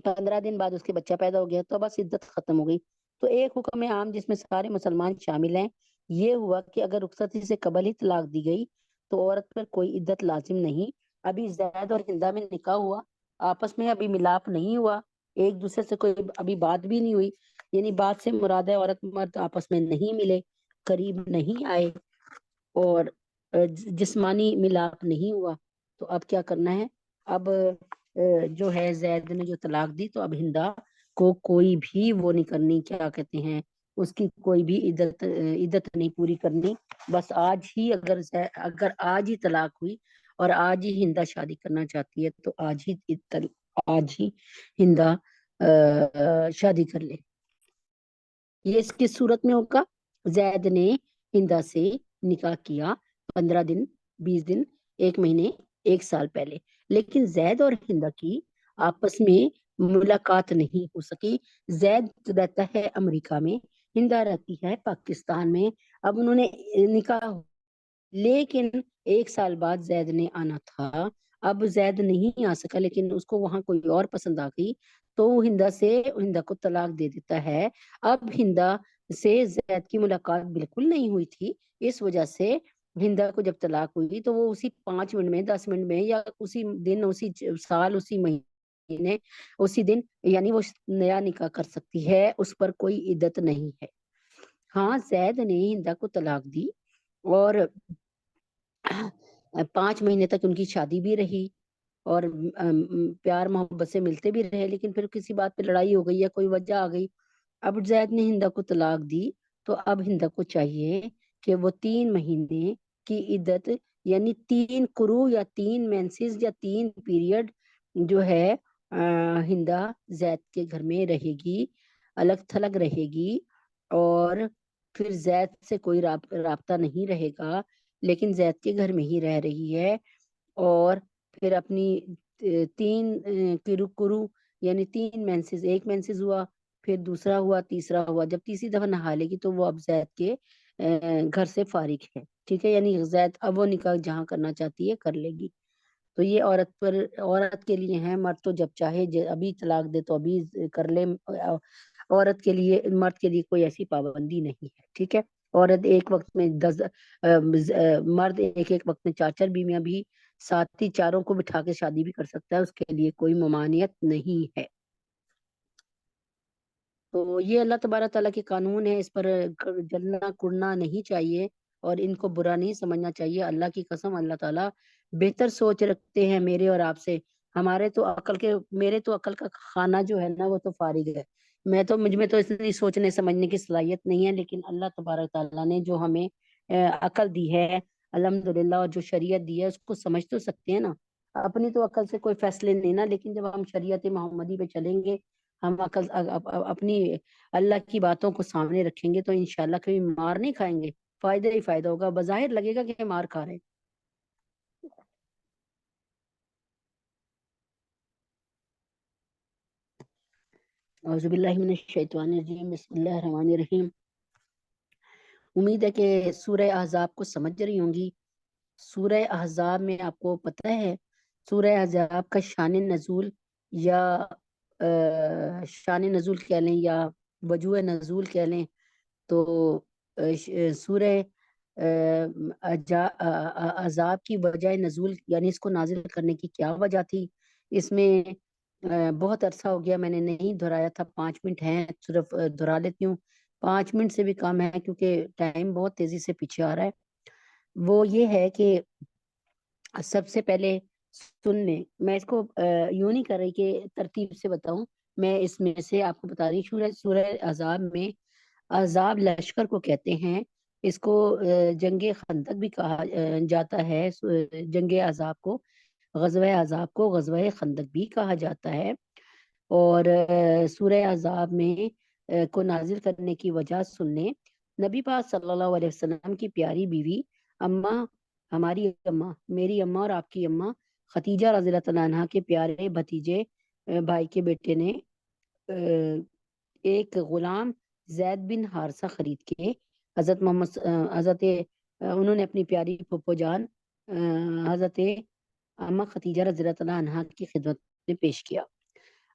15 دن بعد اس کے بچہ پیدا ہو گیا، تو بس عدت ختم ہو گئی۔ تو ایک حکم عام جس میں سارے مسلمان شامل ہیں، یہ ہوا کہ اگر رخصتی سے قبل ہی طلاق دی گئی، تو عورت پر کوئی عدت لازم نہیں۔ ابھی زید اور ہندا میں نکاح ہوا، آپس میں ابھی ملاپ نہیں ہوا، ایک دوسرے سے کوئی ابھی بات بھی نہیں ہوئی، یعنی بات سے مراد ہے عورت مرد آپس میں نہیں ملے، قریب نہیں آئے، اور جسمانی ملاپ نہیں ہوا، تو اب کیا کرنا ہے، اب جو ہے زید نے جو طلاق دی، تو اب ہندا کو کوئی بھی وہ نہیں کرنی، کیا کہتے ہیں، اس کی کوئی بھی عدت نہیں پوری کرنی۔ بس آج ہی اگر آج ہی طلاق ہوئی اور آج ہی ہندا شادی کرنا چاہتی ہے، تو آج ہی ہندا شادی کر لے۔ یہ اس کی صورت میں ہوگا، زید نے ہندا سے نکاح کیا 15 دن، 20 دن، 1 مہینے، 1 سال پہلے، لیکن زید اور ہندا کی آپس میں ملاقات نہیں ہو سکی۔ زید رہتا ہے امریکہ میں، ہندا رہتی ہے پاکستان میں۔ اب انہوں نے نکاح، لیکن 1 سال بعد زید نے آنا تھا، اب زید نہیں آ سکا، لیکن اس کو وہاں کوئی اور پسند آ گئی، تو ہندا کو طلاق دے دیتا ہے۔ اب ہندا سے زید کی ملاقات بالکل نہیں ہوئی تھی، اس وجہ سے ہندا کو جب طلاق ہوئی، تو وہ اسی 5 منٹ میں، 10 منٹ میں، یا اسی دن، اسی سال، اسی مہینے، اسی دن، یعنی وہ نیا نکاح کر سکتی ہے، اس پر کوئی عدت نہیں ہے۔ ہاں، زید نے ہندا کو طلاق دی، اور 5 مہینے تک ان کی شادی بھی رہی، اور پیار محبت سے ملتے بھی رہے، لیکن پھر کسی بات پہ لڑائی ہو گئی یا کوئی وجہ آ گئی، اب زید نے ہندا کو طلاق دی، تو اب ہندا کو چاہیے کہ وہ 3 مہینے کی عدت، یعنی 3 قرو یا 3 مینسز یا 3 پیریڈ جو ہے، ہندا زید کے گھر میں رہے گی، الگ تھلگ رہے گی، اور پھر زید سے کوئی رابطہ نہیں رہے گا، لیکن زید کے گھر میں ہی رہ رہی ہے، اور پھر اپنی 3 قرو یعنی 3 مینسز، ایک مینسز ہوا، پھر دوسرا ہوا، تیسرا ہوا، جب تیسری دفعہ نہا لے گی، تو وہ اب زید کے گھر سے فارغ ہے، ٹھیک ہے، یعنی زید اب وہ نکاح جہاں کرنا چاہتی ہے کر لے گی۔ تو یہ عورت کے لیے ہے، مرد تو جب چاہے ابھی طلاق دے تو ابھی کر لے، عورت کے لیے، مرد کے لیے کوئی ایسی پابندی نہیں ہے، ٹھیک ہے۔ عورت ایک وقت میں مرد ایک وقت میں 4 بیویاں بھی ساتھ ہی چاروں کو بٹھا کے شادی بھی کر سکتا ہے، اس کے لیے کوئی ممانعت نہیں ہے۔ تو یہ اللہ تبارک تعالیٰ کے قانون ہے، اس پر جلنا کڑنا نہیں چاہیے، اور ان کو برا نہیں سمجھنا چاہیے۔ اللہ کی قسم، اللہ تعالیٰ بہتر سوچ رکھتے ہیں میرے اور آپ سے۔ میرے تو عقل کا خانہ جو ہے نا، وہ تو فارغ ہے، مجھ میں تو اتنی سوچنے سمجھنے کی صلاحیت نہیں ہے، لیکن اللہ تبارک تعالیٰ نے جو ہمیں عقل دی ہے الحمدللہ، اور جو شریعت دی ہے، اس کو سمجھ تو سکتے ہیں نا۔ اپنی تو عقل سے کوئی فیصلے نہیں نا، لیکن جب ہم شریعت محمدی پہ چلیں گے، ہم اپنی اللہ کی باتوں کو سامنے رکھیں گے، تو انشاءاللہ کبھی مار نہیں کھائیں گے، فائدہ ہی فائدہ ہوگا، بظاہر لگے گا کہ مار کھا رہے ہیں۔ اعوذ باللہ من الشیطان الرجیم، بسم اللہ الرحمن الرحیم۔ امید ہے کہ سورہ احزاب کو سمجھ رہی ہوں گی۔ سورہ احزاب میں آپ کو پتہ ہے، سورہ احزاب کا شان نزول یا شان نزول کہہ لیں یا وجوہ نزول کہہ لیں، تو سورہ عذاب کی وجہ نزول یعنی اس کو نازل کرنے کی کیا وجہ تھی، اس میں بہت عرصہ ہو گیا میں نے نہیں دہرایا تھا، 5 منٹ ہیں صرف دہرا لیتی ہوں، 5 منٹ سے بھی کم ہے کیونکہ ٹائم بہت تیزی سے پیچھے آ رہا ہے۔ وہ یہ ہے کہ سب سے پہلے سن لیں، میں اس کو یوں نہیں کر رہی کہ ترتیب سے بتاؤں، میں اس میں سے آپ کو بتا رہی ہوں۔ سورہ عذاب میں عذاب لشکر کو کہتے ہیں، اس کو جنگ خندق بھی کہا جاتا ہے، جنگ عذاب کو، غزوہ عذاب کو غزوہ خندق بھی کہا جاتا ہے۔ اور سورہ عذاب میں کو نازل کرنے کی وجہ سن لیں۔ نبی پاک صلی اللہ علیہ وسلم کی پیاری بیوی اماں، ہماری اماں، میری اماں اور آپ کی اماں ختیجہ رضی اللہ تعالیٰ عنہ کے پیارے بھتیجے بھائی کے بیٹے نے ایک غلام زید بن حارثہ خرید کے حضرت محمد انہوں نے اپنی پیاری پھپھو جان حضرت اماں ختیجہ رضی اللہ تعالیٰ عنہ کی خدمت میں پیش کیا۔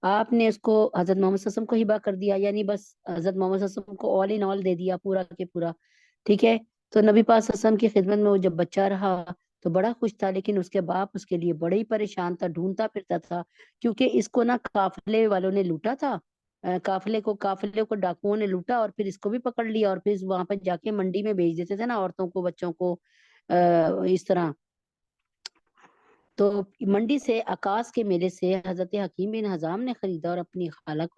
آپ نے اس کو حضرت محمد صلی اللہ علیہ وسلم کو ہبا کر دیا، یعنی بس حضرت محمد صلی اللہ علیہ وسلم کو آل ان آل دے دیا، پورا کے پورا، ٹھیک ہے۔ تو نبی پاک صلی اللہ علیہ وسلم کی خدمت میں وہ جب بچہ رہا تو بڑا خوش تھا، لیکن اس کے باپ اس کے لیے بڑے ہی پریشان تھا، ڈھونڈتا پھرتا تھا، کیونکہ اس کو نا قافلے والوں نے لوٹا تھا، قافلے کو ڈاکوؤں نے لوٹا اور پھر اس کو بھی پکڑ لیا، اور پھر وہاں پہ جا کے منڈی میں بیچ دیتے تھے نا عورتوں کو، بچوں کو، اس طرح۔ تو منڈی سے عکاس کے میلے سے حضرت حکیم بن حزام نے خریدا اور اپنی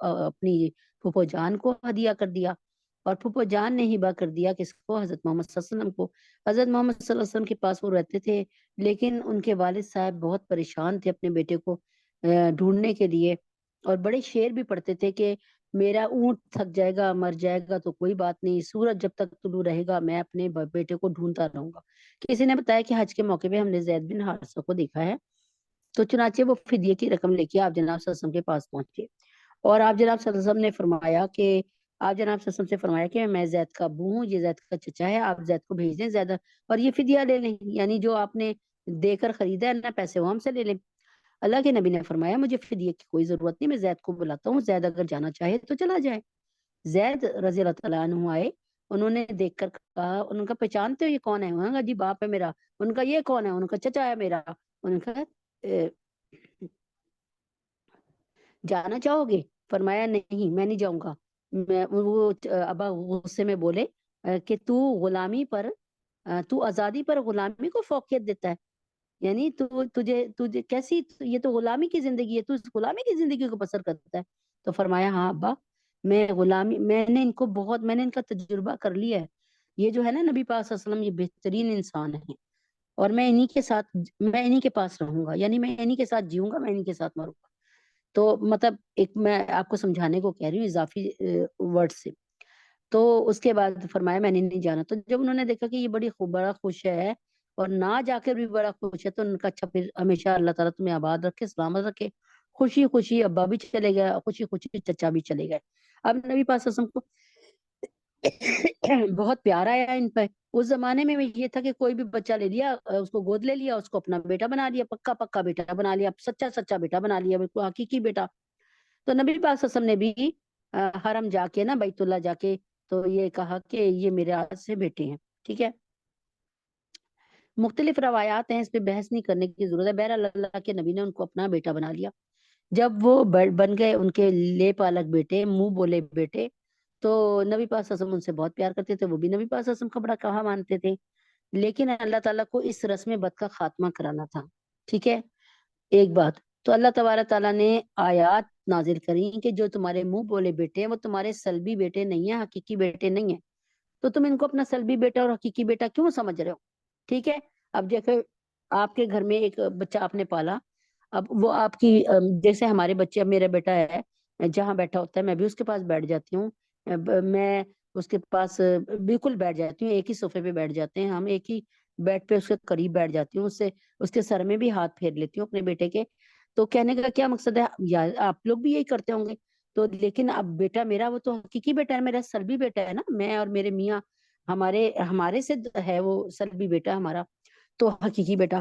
اپنی پھپھو جان کو ہدیہ کر دیا، اور پھپھو جان نے ہبا کر دیا کس کو؟ حضرت محمد صلی اللہ علیہ وسلم کو۔ حضرت محمد صلی اللہ علیہ وسلم کے پاس وہ رہتے تھے، لیکن ان کے والد صاحب بہت پریشان تھے اپنے بیٹے کو ڈھونڈنے کے لیے، اور بڑے شعر بھی پڑھتے تھے کہ میرا اونٹ تھک جائے گا، مر جائے گا تو کوئی بات نہیں، سورج جب تک طلوع رہے گا میں اپنے بیٹے کو ڈھونڈتا رہوں گا۔ کسی نے بتایا کہ حج کے موقع پہ ہم نے زید بن حارثہ کو دیکھا ہے، تو چنانچہ وہ فدیے کی رقم لے کے آپ جناب صلی اللہ علیہ وسلم کے پاس پہنچے، اور آپ جناب صلی اللہ علیہ وسلم نے فرمایا کہ آپ جناب صلی اللہ علیہ وسلم سے فرمایا کہ میں زید کا ابو ہوں، یہ زید کا چچا ہے، آپ زید کو بھیج دیں زید، اور یہ فدیہ لے لیں، یعنی جو آپ نے دے کر خریدا ہے نا پیسے وہ ہم سے لے لیں۔ اللہ کے نبی نے فرمایا مجھے فدیے کی کوئی ضرورت نہیں، میں زید کو بلاتا ہوں، زید اگر جانا چاہے تو چلا جائے۔ زید رضی اللہ تعالیٰ عنہ آئے، انہوں نے دیکھ کر کہا، ان کا پہچانتے ہو یہ کون ہے؟ انہوں نے کہا جی باپ ہے میرا۔ ان کا یہ کون ہے؟ ان کا چچا ہے میرا۔ ان کا جانا چاہو گے؟ فرمایا نہیں میں نہیں جاؤں گا۔ وہ ابا غصے میں بولے کہ تو غلامی پر، تو آزادی پر غلامی کو فوقیت دیتا ہے، یعنی تجھے کیسی، یہ تو غلامی کی زندگی ہے، تو اس غلامی کی زندگی کو پسند کرتا ہے؟ تو فرمایا ہاں ابا، میں غلامی، میں نے ان کا تجربہ کر لیا ہے، یہ جو ہے نا نبی پاک صلی اللہ علیہ وسلم یہ بہترین انسان ہے، اور میں انہی کے پاس رہوں گا، یعنی میں انہی کے ساتھ جیوں گا، میں انہی کے ساتھ مروں گا۔ تو مطلب ایک میں آپ کو سمجھانے کو کہہ رہی ہوں اضافی ورڈ سے۔ تو اس کے بعد فرمایا میں نے نہیں جانا۔ تو جب انہوں نے دیکھا کہ یہ بڑا خوش ہے اور نہ جا کر بھی بڑا خوش ہے، تو ان کا اچھا پھر ہمیشہ اللہ تعالیٰ تمہیں آباد رکھے، سلامت رکھے۔ خوشی خوشی ابا بھی چلے گئے، خوشی خوشی چچا بھی چلے گئے۔ اب نبی پاک صلی اللہ علیہ وسلم کو بہت پیار آیا ان پہ۔ اس زمانے میں یہ تھا کہ کوئی بھی بچہ لے لیا، اس کو گود لے لیا، اس کو اپنا بیٹا بنا لیا، پکا پکا بیٹا بنا لیا، سچا سچا بیٹا بنا لیا، بالکل حقیقی بیٹا۔ تو نبی پاک صلی اللہ علیہ وسلم نے بھی حرم جا کے نا، بیت اللہ جا کے تو یہ کہا کہ یہ میرے ہاتھ سے بیٹے ہیں، ٹھیک ہے۔ مختلف روایات ہیں، اس پہ بحث نہیں کرنے کی ضرورت ہے، بہرحال اللہ کے نبی نے ان کو اپنا بیٹا بنا لیا۔ جب وہ بن گئے ان کے لے پالک بیٹے، منہ بولے بیٹے، تو نبی پاک صلی اللہ علیہ وسلم ان سے بہت پیار کرتے تھے، وہ بھی نبی پاک صلی اللہ علیہ وسلم کا بڑا کہا مانتے تھے، لیکن اللہ تعالیٰ کو اس رسم بد کا خاتمہ کرانا تھا، ٹھیک ہے۔ ایک بات تو اللہ تبارک تعالیٰ نے آیات نازل کری کہ جو تمہارے منہ بولے بیٹے ہیں وہ تمہارے سلبی بیٹے نہیں ہیں، حقیقی بیٹے نہیں ہیں، تو تم ان کو اپنا سلبی بیٹا اور حقیقی بیٹا کیوں سمجھ رہے ہو؟ ٹھیک ہے۔ اب جیسے آپ کے گھر میں ایک بچہ آپ نے پالا، اب وہ آپ کی جیسے ہمارے بچے، اب میرا بیٹا ہے جہاں بیٹھا ہوتا ہے میں بھی اس کے پاس بیٹھ جاتی ہوں، میں اس کے پاس بالکل بیٹھ جاتی ہوں، ایک ہی صوفے پہ بیٹھ جاتے ہیں ہم، ایک ہی بیڈ پہ اس کے قریب بیٹھ جاتی ہوں، اس کے سر میں بھی ہاتھ پھیر لیتی ہوں اپنے بیٹے کے۔ تو کہنے کا کیا مقصد ہے، یا آپ لوگ بھی یہی کرتے ہوں گے؟ تو لیکن اب بیٹا میرا وہ تو حقیقی بیٹا ہے، میرا سلبی بیٹا ہے نا، میں اور میرے میاں ہمارے سے ہے وہ سلبی بیٹا ہمارا، تو حقیقی بیٹا۔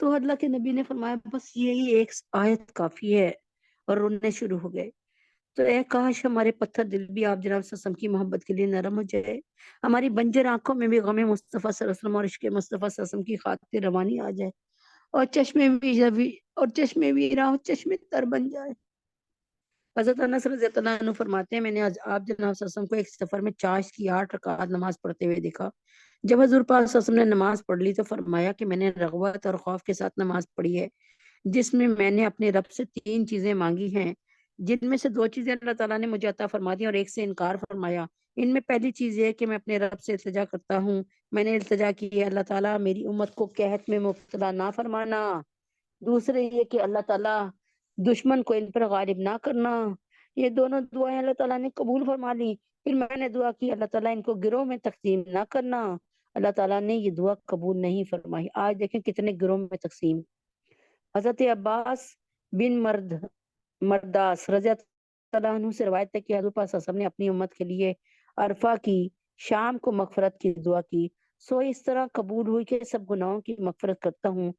تو اللہ کے نبی نے فرمایا بس یہی ایک آیت کافی ہے، اور رونے شروع ہو گئے۔ تو اے کاش ہمارے پتھر دل بھی آپ جناب صلی اللہ علیہ وسلم کی محبت کے لیے نرم ہو جائے، ہماری بنجر آنکھوں میں بھی غم مصطفیٰ صلی اللہ علیہ وسلم اور عشق مصطفیٰ صلی اللہ علیہ وسلم کی خاطر روانی آ جائے، اور چشمے ویرا اور چشمے تر بن جائے۔ حضرت انس رضی اللہ عنہ فرماتے ہیں، میں نے آپ جناب صلی اللہ علیہ وسلم کو ایک سفر میں چاش کی 8 رکعات نماز پڑھتے ہوئے دیکھا۔ جب حضور پاک صلی اللہ علیہ وسلم نے نماز پڑھ لی تو فرمایا کہ میں نے رغبت اور خوف کے ساتھ نماز پڑھی ہے، جس میں میں نے اپنے رب سے 3 چیزیں مانگی ہیں، جن میں سے 2 چیزیں اللہ تعالیٰ نے مجھے عطا فرما دی اور ایک سے انکار فرمایا۔ ان میں پہلی چیز یہ ہے کہ میں اپنے رب سے التجا کرتا ہوں، میں نے التجا کی ہے اللہ تعالیٰ میری امت کو قحط میں مبتلا نہ فرمانا۔ دوسرے یہ کہ اللہ تعالیٰ دشمن کو ان پر غالب نہ کرنا۔ یہ دونوں دعائیں اللہ تعالیٰ نے قبول فرما لی۔ پھر میں نے دعا کی اللہ تعالیٰ ان کو گروہ میں تقسیم نہ کرنا۔ اللہ تعالیٰ نے یہ دعا قبول نہیں فرمائی۔ آج دیکھیں کتنے گروہ میں تقسیم۔ حضرت عباس بن مرداس رضی اللہ عنہ سے روایت ہے کہ حضور پاک صلی اللہ علیہ وسلم نے اپنی امت کے لیے عرفہ کی شام کو مغفرت کی دعا کی، سو اس طرح قبول ہوئی کہ سب گناہوں کی مغفرت کرتا ہوں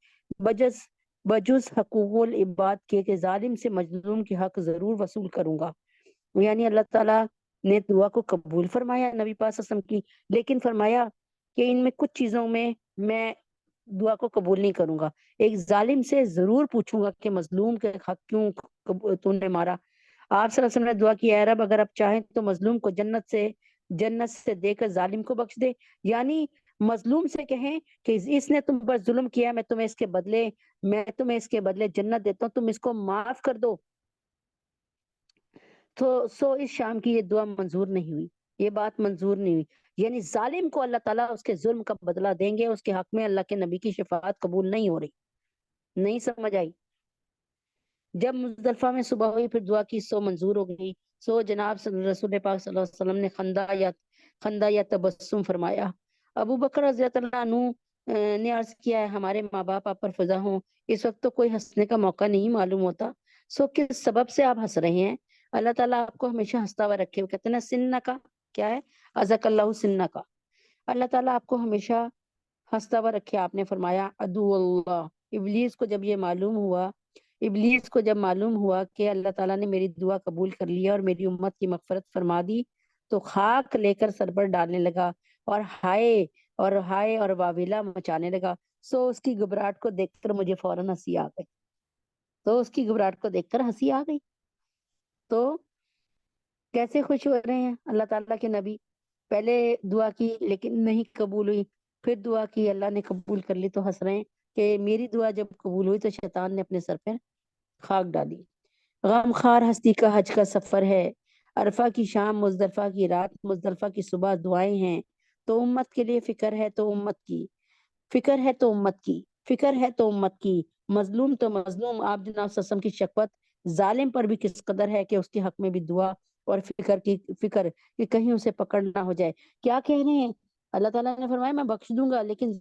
بجز حقوق العباد کے کہ ظالم سے مظلوم کی حق ضرور وصول کروں گا۔ یعنی اللہ تعالیٰ نے دعا کو قبول فرمایا نبی پاک صلی اللہ علیہ وسلم کی، لیکن فرمایا کہ ان میں کچھ چیزوں میں دعا کو قبول نہیں کروں گا۔ ایک ظالم سے ضرور پوچھوں گا کہ مظلوم کے حق کیوں تو نے مارا۔ آپ صلی اللہ علیہ وسلم نے دعا کی اے رب اگر آپ چاہیں تو مظلوم کو جنت سے دے کر ظالم کو بخش دے، یعنی مظلوم سے کہیں کہ اس نے تم پر ظلم کیا، میں تمہیں اس کے بدلے جنت دیتا ہوں، تم اس کو معاف کر دو۔ تو اس شام کی یہ دعا منظور نہیں ہوئی، یہ بات منظور نہیں ہوئی، یعنی ظالم کو اللہ تعالیٰ اس کے ظلم کا بدلہ دیں گے، اس کے حق میں اللہ کے نبی کی شفاعت قبول نہیں ہو رہی۔ نہیں سمجھ آئی؟ جب مزدلفہ میں صبح ہوئی پھر دعا کی، سو منظور ہو گئی۔ سو جناب رسول پاک صلی اللہ علیہ وسلم نے خندہ یا تبسم فرمایا۔ ابو بکر رضی اللہ عنہ نے عرض کیا ہے ہمارے ماں باپ آپ پر فضا ہوں، اس وقت تو کوئی ہنسنے کا موقع نہیں معلوم ہوتا، سو کس سبب سے آپ ہنس رہے ہیں؟ اللہ تعالیٰ آپ کو ہمیشہ ہنستا ہوا رکھے۔ وہ کہتے ہیں نا سنہ کا کیا ہے، ازک اللہ سنہ کا، اللہ تعالیٰ آپ کو ہمیشہ ہنستا ہوا رکھے۔ آپ نے فرمایا عدو اللہ، ابلیس کو جب معلوم ہوا کہ اللہ تعالیٰ نے میری دعا قبول کر لیا اور میری امت کی مغفرت فرما دی تو خاک لے کر سر پر ڈالنے لگا اور ہائے اور واویلا مچانے لگا۔ سو اس کی گھبراہٹ کو دیکھ کر مجھے فوراً ہنسی آ گئی۔ تو کیسے خوش ہو رہے ہیں اللہ تعالیٰ کے نبی؟ پہلے دعا کی لیکن نہیں قبول ہوئی، پھر دعا کی اللہ نے قبول کر لی تو ہنس رہے ہیں کہ میری دعا جب قبول ہوئی تو شیطان نے اپنے سر پہ خاک ڈالی۔ غم خار ہستی کا حج کا سفر ہے، عرفہ کی شام مزدلفہ کی رات مزدلفہ کی صبح دعائیں ہیں، تو امت کے لیے فکر ہے تو امت کی مظلوم تو مظلوم آپ جناب صلی اللہ علیہ وسلم کی شفقت ظالم پر بھی کس قدر ہے کہ اس کے حق میں بھی دعا اور فکر کہ کہیں اسے پکڑ نہ ہو جائے۔ کیا کہہ رہے ہیں؟ اللہ تعالیٰ نے فرمایا میں بخش دوں گا لیکن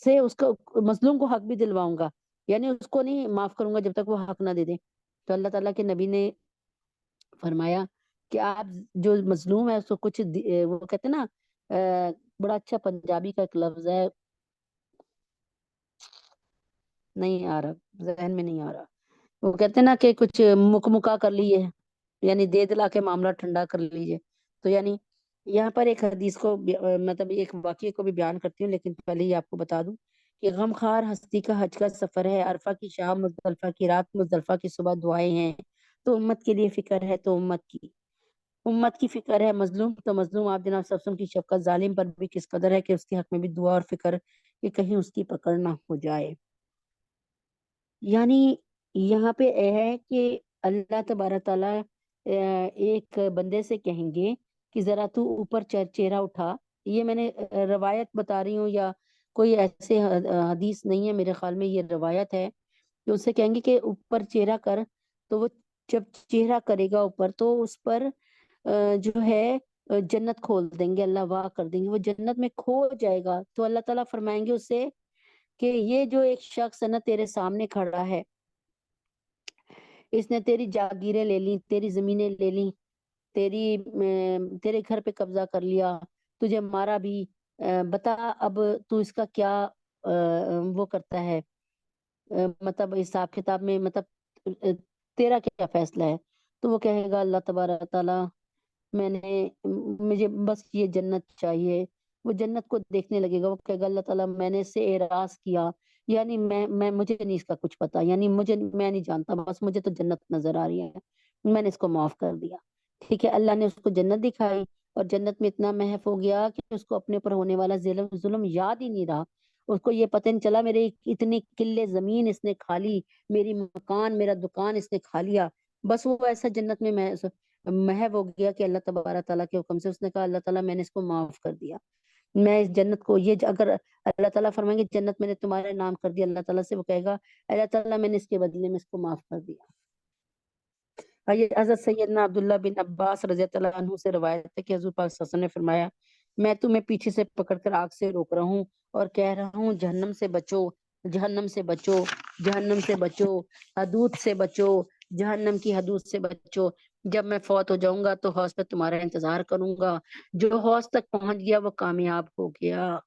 اس کو مظلوم کو حق بھی دلواؤں گا، یعنی اس کو نہیں معاف کروں گا جب تک وہ حق نہ دے دیں۔ تو اللہ تعالیٰ کے نبی نے فرمایا کہ آپ جو مظلوم ہے اس کو کچھ وہ کہتے ہیں نا بڑا اچھا پنجابی کا ایک لفظ ہے، نہیں آ رہا ذہن میں نہیں آ رہا، وہ کہتے ہیں نا کہ کچھ مکا کر لیے، یعنی دے دلا کے معاملہ ٹھنڈا کر لیجئے۔ تو یعنی یہاں پر ایک حدیث کو مطلب ایک واقعے کو بھی بیان کرتی ہوں، لیکن پہلے ہی آپ کو بتا دوں کہ غم خار ہستی کا حج کا سفر ہے، عرفہ کی شام مزدلفہ کی رات مزدلفہ کی صبح دعائیں ہیں، تو امت کے لیے فکر ہے تو امت کی فکر ہے، مظلوم تو مظلوم آپ جناب صلی اللہ علیہ وسلم کی شفقت ظالم پر بھی کس قدر ہے کہ اس کے حق میں بھی دعا اور فکر کہ کہیں اس کی پکڑ نہ ہو جائے۔ یعنی یہاں پہ ہے کہ اللہ تبارک تعالیٰ ایک بندے سے کہیں گے کہ ذرا تو اوپر چہرہ اٹھا، یہ میں نے روایت بتا رہی ہوں یا کوئی ایسے حدیث نہیں ہے، میرے خیال میں یہ روایت ہے کہ اس سے کہیں گے کہ اوپر چہرہ کر، تو وہ جب چہرہ کرے گا اوپر تو اس پر جو ہے جنت کھول دیں گے، اللہ واہ کر دیں گے، وہ جنت میں کھو جائے گا۔ تو اللہ تعالیٰ فرمائیں گے اس سے کہ یہ جو ایک شخص ہے نا تیرے سامنے کھڑا ہے، اس نے تیری جاگیریں لے لی، تیری زمینیں لے لی، تیرے گھر پہ قبضہ کر لیا، تجھے مارا بھی، بتا اب تو اس کا کیا وہ کرتا ہے مطلب حساب کتاب میں، مطلب تیرا کیا فیصلہ ہے؟ تو وہ کہے گا اللہ تبارک تعالیٰ مجھے بس یہ جنت چاہیے. وہ جنت کو دیکھنے لگے گا، وہ کہے گا اللہ تعالیٰ میں نے اس سے اعراض کیا، یعنی میں مجھے نہیں اس کا کچھ پتا، یعنی میں نہیں جانتا، بس مجھے تو جنت نظر آ رہی ہے، میں نے اس کو معاف کر دیا. ٹھیک ہے، اللہ نے اس کو جنت دکھائی اور جنت میں اتنا محف ہو گیا کہ اس کو اپنے اوپر ہونے والا ظلم یاد ہی نہیں رہا. اس کو یہ پتہ نہیں چلا میرے اتنے قلے زمین اس نے کھا لی، میری مکان میرا دکان اس نے کھا لیا. بس وہ ایسا جنت میں محو ہو گیا کہ اللہ تبارک تعالیٰ کے حکم سے اس نے کہا اللہ تعالیٰ میں نے اس کو معاف کر دیا. میں اس جنت کو اگر اللہ تعالیٰ فرمائیں گے جنت میں نے تمہارے نام کر دیا، اللہ تعالیٰ سے وہ کہے گا اللہ تعالیٰ میں نے اس کے بدلے میں اس کو معاف کر دیا. یہ حضرت سیدنا عبداللہ بن عباس رضی اللہ عنہ سے روایت ہے کہ حضور پاک صلی اللہ علیہ وسلم نے فرمایا میں تمہیں پیچھے سے پکڑ کر آگ سے روک رہا ہوں اور کہہ رہا ہوں جہنم سے بچو، جہنم سے بچو، جہنم سے بچو، حدود سے بچو، جہنم کی حدود سے بچو. جب میں فوت ہو جاؤں گا تو حوض پہ تمہارا انتظار کروں گا، جو حوض تک پہنچ گیا وہ کامیاب ہو گیا.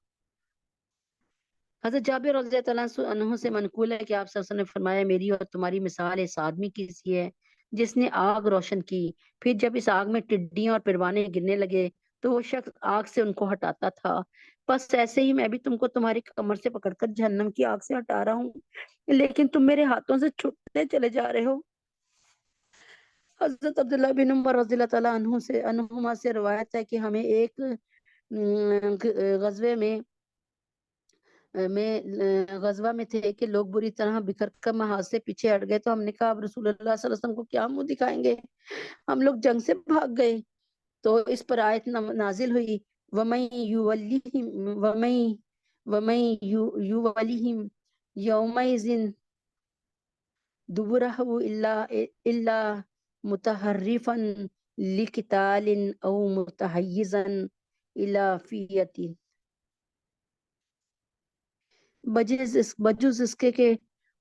حضرت جابر رضی اللہ عنہ سے منقول ہے کہ آپ صلی اللہ علیہ وسلم نے فرمایا میری اور تمہاری مثال اس آدمی کی سی ہے جس نے آگ روشن کی، پھر جب اس آگ میں ٹڈیاں اور پروانے گرنے لگے تو وہ شخص آگ سے ان کو ہٹاتا تھا. بس ایسے ہی میں بھی تم کو تمہاری کمر سے پکڑ کر جہنم کی آگ سے ہٹا رہا ہوں، لیکن تم میرے ہاتھوں سے چھوٹتے چلے جا رہے ہو. حضرت عبداللہ بن عمر رضی اللہ تعالیٰ عنہما سے روایت ہے کہ ہمیں ایک غزوے غزوہ میں تھے کہ لوگ بری طرح بکھر کر محاذ سے پیچھے ہٹ گئے، تو ہم نے کہا اب رسول اللہ صلی اللہ علیہ وسلم کو کیا منہ دکھائیں گے، ہم لوگ جنگ سے بھاگ گئے. تو اس پر آیت نازل ہوئی وَمَن يُوَلِّهِمْ يَوْمَئِذٍ دُبُرَهُ إِلَّا مُتَحَرِّفًا لِقِتَالٍ أَوْ مُتَحَيِّزًا إِلَى فِئَةٍ بجز اس کے کہ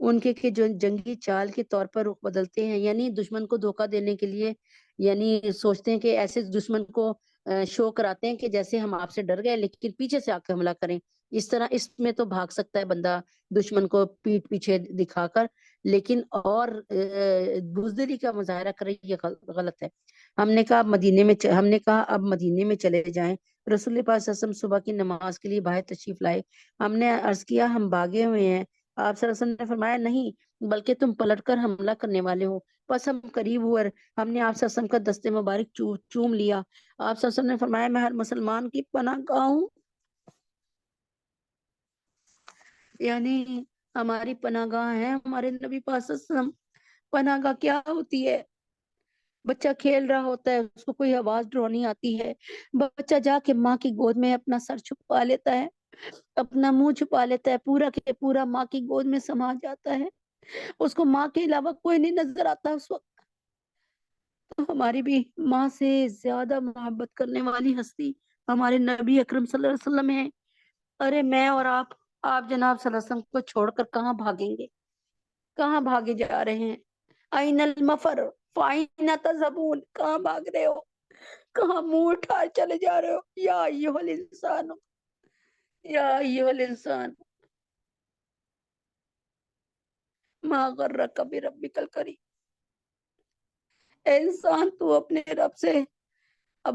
ان کے جو جنگی چال کے طور پر رخ بدلتے ہیں، یعنی دشمن کو دھوکہ دینے کے لیے، یعنی سوچتے ہیں کہ ایسے دشمن کو شو کراتے ہیں کہ جیسے ہم آپ سے ڈر گئے لیکن پیچھے سے آ کے حملہ کریں. اس طرح اس میں تو بھاگ سکتا ہے بندہ دشمن کو پیٹ پیچھے دکھا کر، لیکن اور بزدلی کا مظاہرہ کرے یہ غلط ہے. ہم نے کہا اب مدینے میں چلے جائیں. رسول پاک صلی اللہ علیہ وسلم صبح کی نماز کے لیے باہر تشریف لائے. ہم نے عرض کیا ہم بھاگے ہوئے ہیں. آپ صلی اللہ علیہ وسلم نے فرمایا نہیں بلکہ تم پلٹ کر حملہ کرنے والے ہو. بس ہم قریب ہوئے، ہم نے آپ صلی اللہ علیہ وسلم کا دستے مبارک چوم لیا. آپ صلی اللہ علیہ وسلم نے فرمایا میں ہر مسلمان کی پناہ گاہ ہوں، یعنی ہماری پناہ گاہ ہے ہمارے نبی پاک صلی اللہ علیہ وسلم. پناہ گاہ کیا ہوتی ہے؟ بچہ کھیل رہا ہوتا ہے اس کو کوئی آواز ڈرونی آتی ہے، بچہ جا کے ماں کی گود میں اپنا سر چھپا لیتا ہے، اپنا منہ چھپا لیتا ہے، پورا کے پورا ماں کی گود میں سما جاتا ہے، اس کو ماں کے علاوہ کوئی نہیں نظر آتا اس وقت. تو ہماری بھی ماں سے زیادہ محبت کرنے والی ہستی ہمارے نبی اکرم صلی اللہ علیہ وسلم ہے. ارے میں اور آپ جناب صلی اللہ علیہ وسلم کو چھوڑ کر کہاں بھاگیں گے، کہاں بھاگے جا رہے ہیں؟ این المفر فائن تذهبون، کہاں بھاگ رہے ہو، کہاں منہ اٹھا چلے جا رہے ہو؟ یا ایھا الانسان، یا ایھا الانسان ما غرک بربک الکریم. اے انسان تو اپنے رب سے اب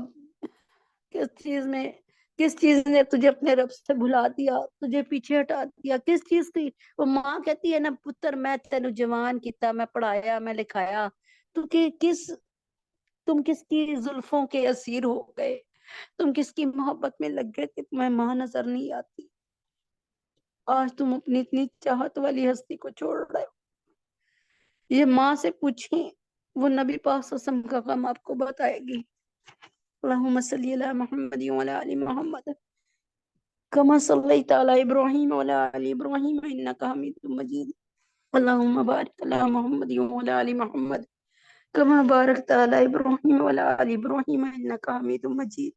کس چیز نے تجھے اپنے رب سے بھلا دیا، تجھے پیچھے ہٹا دیا، کس چیز کی؟ وہ ماں کہتی ہے نا پتر میں تینو جوان کیتا، میں پڑھایا، میں لکھایا، تو تم کس کی زلفوں کے اسیر ہو گئے، تم کس کی محبت میں لگ گئے کہ تمہیں ماں نظر نہیں آتی؟ آج تم اپنی اتنی چاہت والی ہستی کو چھوڑ رہے ہو. یہ ماں سے پوچھیں، وہ نبی پاک صلی اللہ علیہ وسلم کا کام آپ کو بتائے گی. اللہم صلی علی محمد وعلی آل محمد کما صلیت علی ابراہیم وعلی آل ابراہیم انک حمید مجید. اللہم بارک علی محمد وعلی آل محمد کما بارکت علی ابراہیم وعلی آل ابراہیم انک حمید مجید.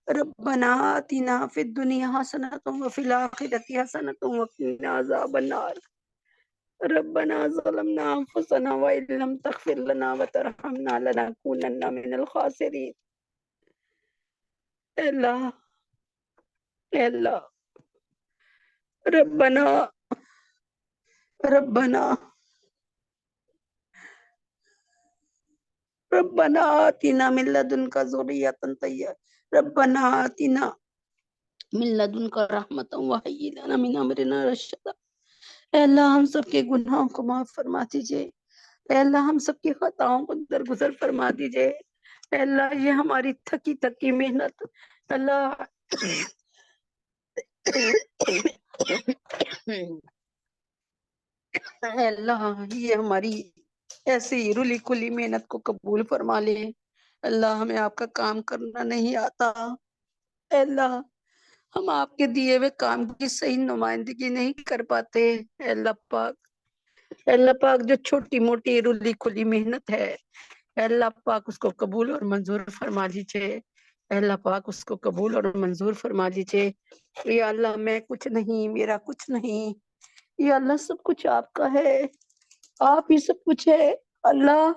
ربنا آتنا فی الدنیا حسنۃ وفی الآخرۃ حسنۃ وقنا عذاب النار. ربنا ظلمنا انفسنا وان لم تغفر لنا وترحمنا لنکونن من الخاسرین. اے اللہ ربنا ربنا ربنا آتنا من لدنك ذرية طيبة ربنا آتنا من لدنك رحمة وهيئ لنا من أمرنا رشدا۔ اے اللہ ہم سب کے گناہوں کو معاف فرما دیجئے، اے اللہ ہم سب کی خطاؤں کو درگزر فرما دیجئے، اے اللہ یہ ہماری تھکی تھکی محنت اللہ اے اللہ یہ ہماری ایسی رلی کلی محنت کو قبول فرما لے۔ اللہ ہمیں آپ کا کام کرنا نہیں آتا، اے اللہ ہم آپ کے دیے ہوئے کام کی صحیح نمائندگی نہیں کر پاتے، اے اللہ پاک، اے اللہ پاک جو چھوٹی موٹی رلی کلی محنت ہے اے اللہ پاک اس کو قبول اور منظور فرما لیجئے، اے اللہ پاک اس کو قبول اور منظور فرما لیجئے۔ یا اللہ میں کچھ نہیں، میرا کچھ نہیں، یا اللہ سب کچھ آپ کا ہے، آپ ہی سب کچھ ہے اللہ،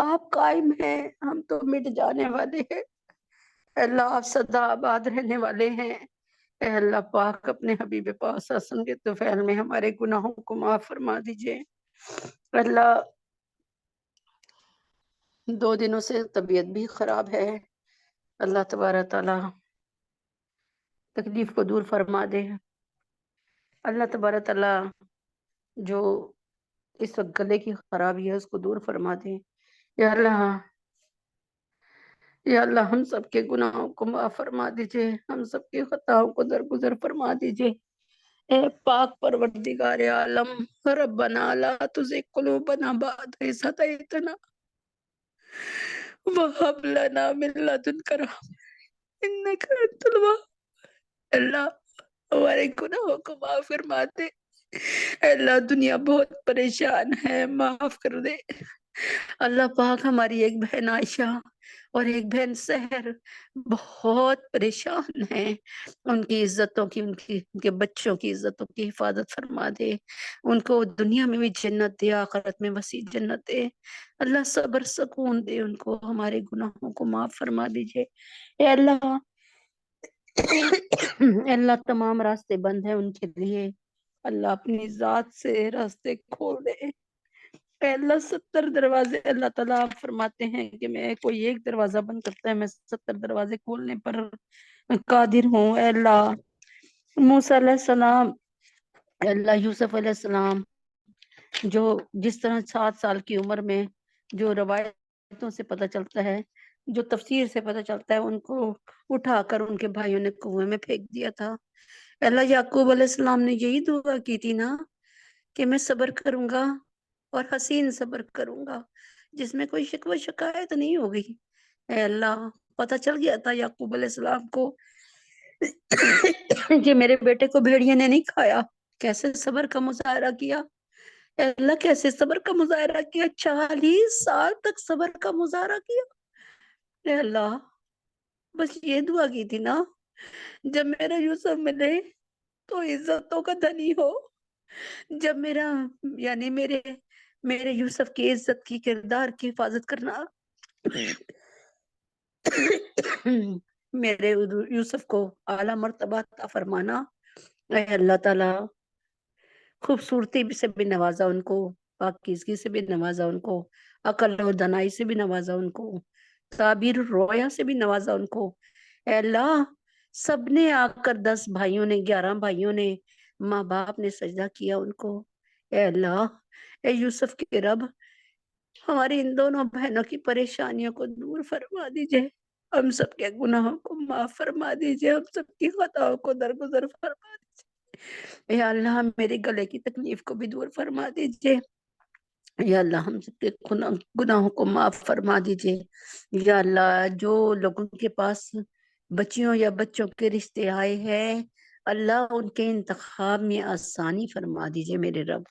آپ قائم ہیں، ہم تو مٹ جانے والے ہیں، اے اللہ آپ سدا آباد رہنے والے ہیں، اے اللہ پاک اپنے حبیب پاک صلی اللہ علیہ وسلم کے طفیل میں ہمارے گناہوں کو معاف فرما دیجئے۔ اللہ 2 دنوں سے طبیعت بھی خراب ہے، اللہ تبارک تعالی تکلیف کو دور فرما دے، اللہ تبارک تعالی جو اس وقت گلے کی خرابی ہے اس کو دور فرما دے، یا اللہ ہم سب کے گناہوں کو معاف فرما دیجئے، ہم سب کی خطاؤں کو درگزر فرما دیجئے، اے پاک پروردگار عالم، ربنا لا تزغ قلوبنا بعد إذ هديتنا وهب لنا من لدنك رحمة إنك أنت الوهاب۔ اللہ ہمارے گناہوں کو معاف فرما دے، اے اللہ دنیا بہت پریشان ہے، معاف کر دے، اللہ پاک ہماری ایک بہن عائشہ اور ایک بہن سحر بہت پریشان ہیں، ان کی عزتوں کی ان کے بچوں کی عزتوں کی حفاظت فرما دے، ان کو دنیا میں بھی جنت دے، آخرت میں وسیع جنت دے، اللہ صبر سکون دے ان کو، ہمارے گناہوں کو معاف فرما دیجئے، اے اللہ اے اللہ تمام راستے بند ہیں ان کے لیے، اللہ اپنی ذات سے راستے کھول دے، اے اللہ 70 دروازے اللہ تعالیٰ آپ فرماتے ہیں کہ میں کوئی ایک دروازہ بند کرتا ہے میں 70 دروازے کھولنے پر قادر ہوں، اے اللہ موسیٰ علیہ السلام، اے اللہ یوسف علیہ السلام جو جس طرح 7 سال کی عمر میں جو روایتوں سے پتہ چلتا ہے، جو تفسیر سے پتہ چلتا ہے، ان کو اٹھا کر ان کے بھائیوں نے کنویں میں پھینک دیا تھا، اے اللہ یعقوب علیہ السلام نے یہی دعا کی تھی نا کہ میں صبر کروں گا اور حسین صبر کروں گا جس میں کوئی شکوہ شکایت نہیں ہوگی، اے اللہ پتہ چل گیا تھا یعقوب علیہ السلام کو کہ میرے بیٹے کو بھیڑیے نے نہیں کھایا، کیسے صبر کا مظاہرہ کیا، اے اللہ کیسے صبر کا مظاہرہ کیا، 40 سال تک صبر کا مظاہرہ کیا، اے اللہ بس یہ دعا کی تھی نا جب میرا یوسف ملے تو عزتوں کا دھنی ہو، جب یعنی میرے یوسف کی عزت کی کردار کی حفاظت کرنا میرے یوسف کو اعلیٰ مرتبہ عطا فرمانا، اے اللہ تعالیٰ خوبصورتی سے بھی نوازا ان کو، پاکیزگی سے بھی نوازا ان کو، عقل و دانائی سے بھی نوازا ان کو، تعبیر رویا سے بھی نوازا ان کو، اے اللہ سب نے آ کر 10 بھائیوں نے 11 بھائیوں نے ماں باپ نے سجدہ کیا ان کو، اے اللہ اے یوسف کے رب ہماری ان دونوں بہنوں کی پریشانیوں کو دور فرما دیجئے، ہم سب کے گناہوں کو معاف فرما دیجئے، ہم سب کی خطاؤں کو درگزر فرما دیجئے، یا اللہ میرے گلے کی تکلیف کو بھی دور فرما دیجئے، یا اللہ ہم سب کے گناہوں کو معاف فرما دیجئے، یا اللہ جو لوگوں کے پاس بچیوں یا بچوں کے رشتے آئے ہیں اللہ ان کے انتخاب میں آسانی فرما دیجئے میرے رب،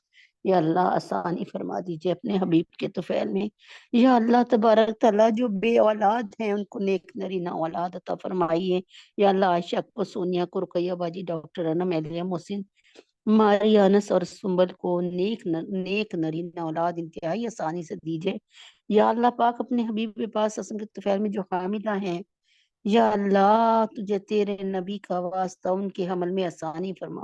یا اللہ آسانی فرما دیجئے اپنے حبیب کے طفیل میں، یا اللہ تبارک تعالیٰ جو بے اولاد ہیں ان کو نیک نرینہ اولاد عطا فرمائیے، یا اللہ عائشہ کو، سونیا کو، رقیہ باجی، ڈاکٹر انم، اہلیہ محسن، ماری انس اور سنبل کو نیک نرینہ اولاد انتہائی آسانی سے دیجئے، یا اللہ پاک اپنے حبیب کے پاس اسم کے طفیل میں جو حاملہ ہیں یا اللہ تجھے تیرے نبی کا واسطہ ان کے حمل میں آسانی فرما،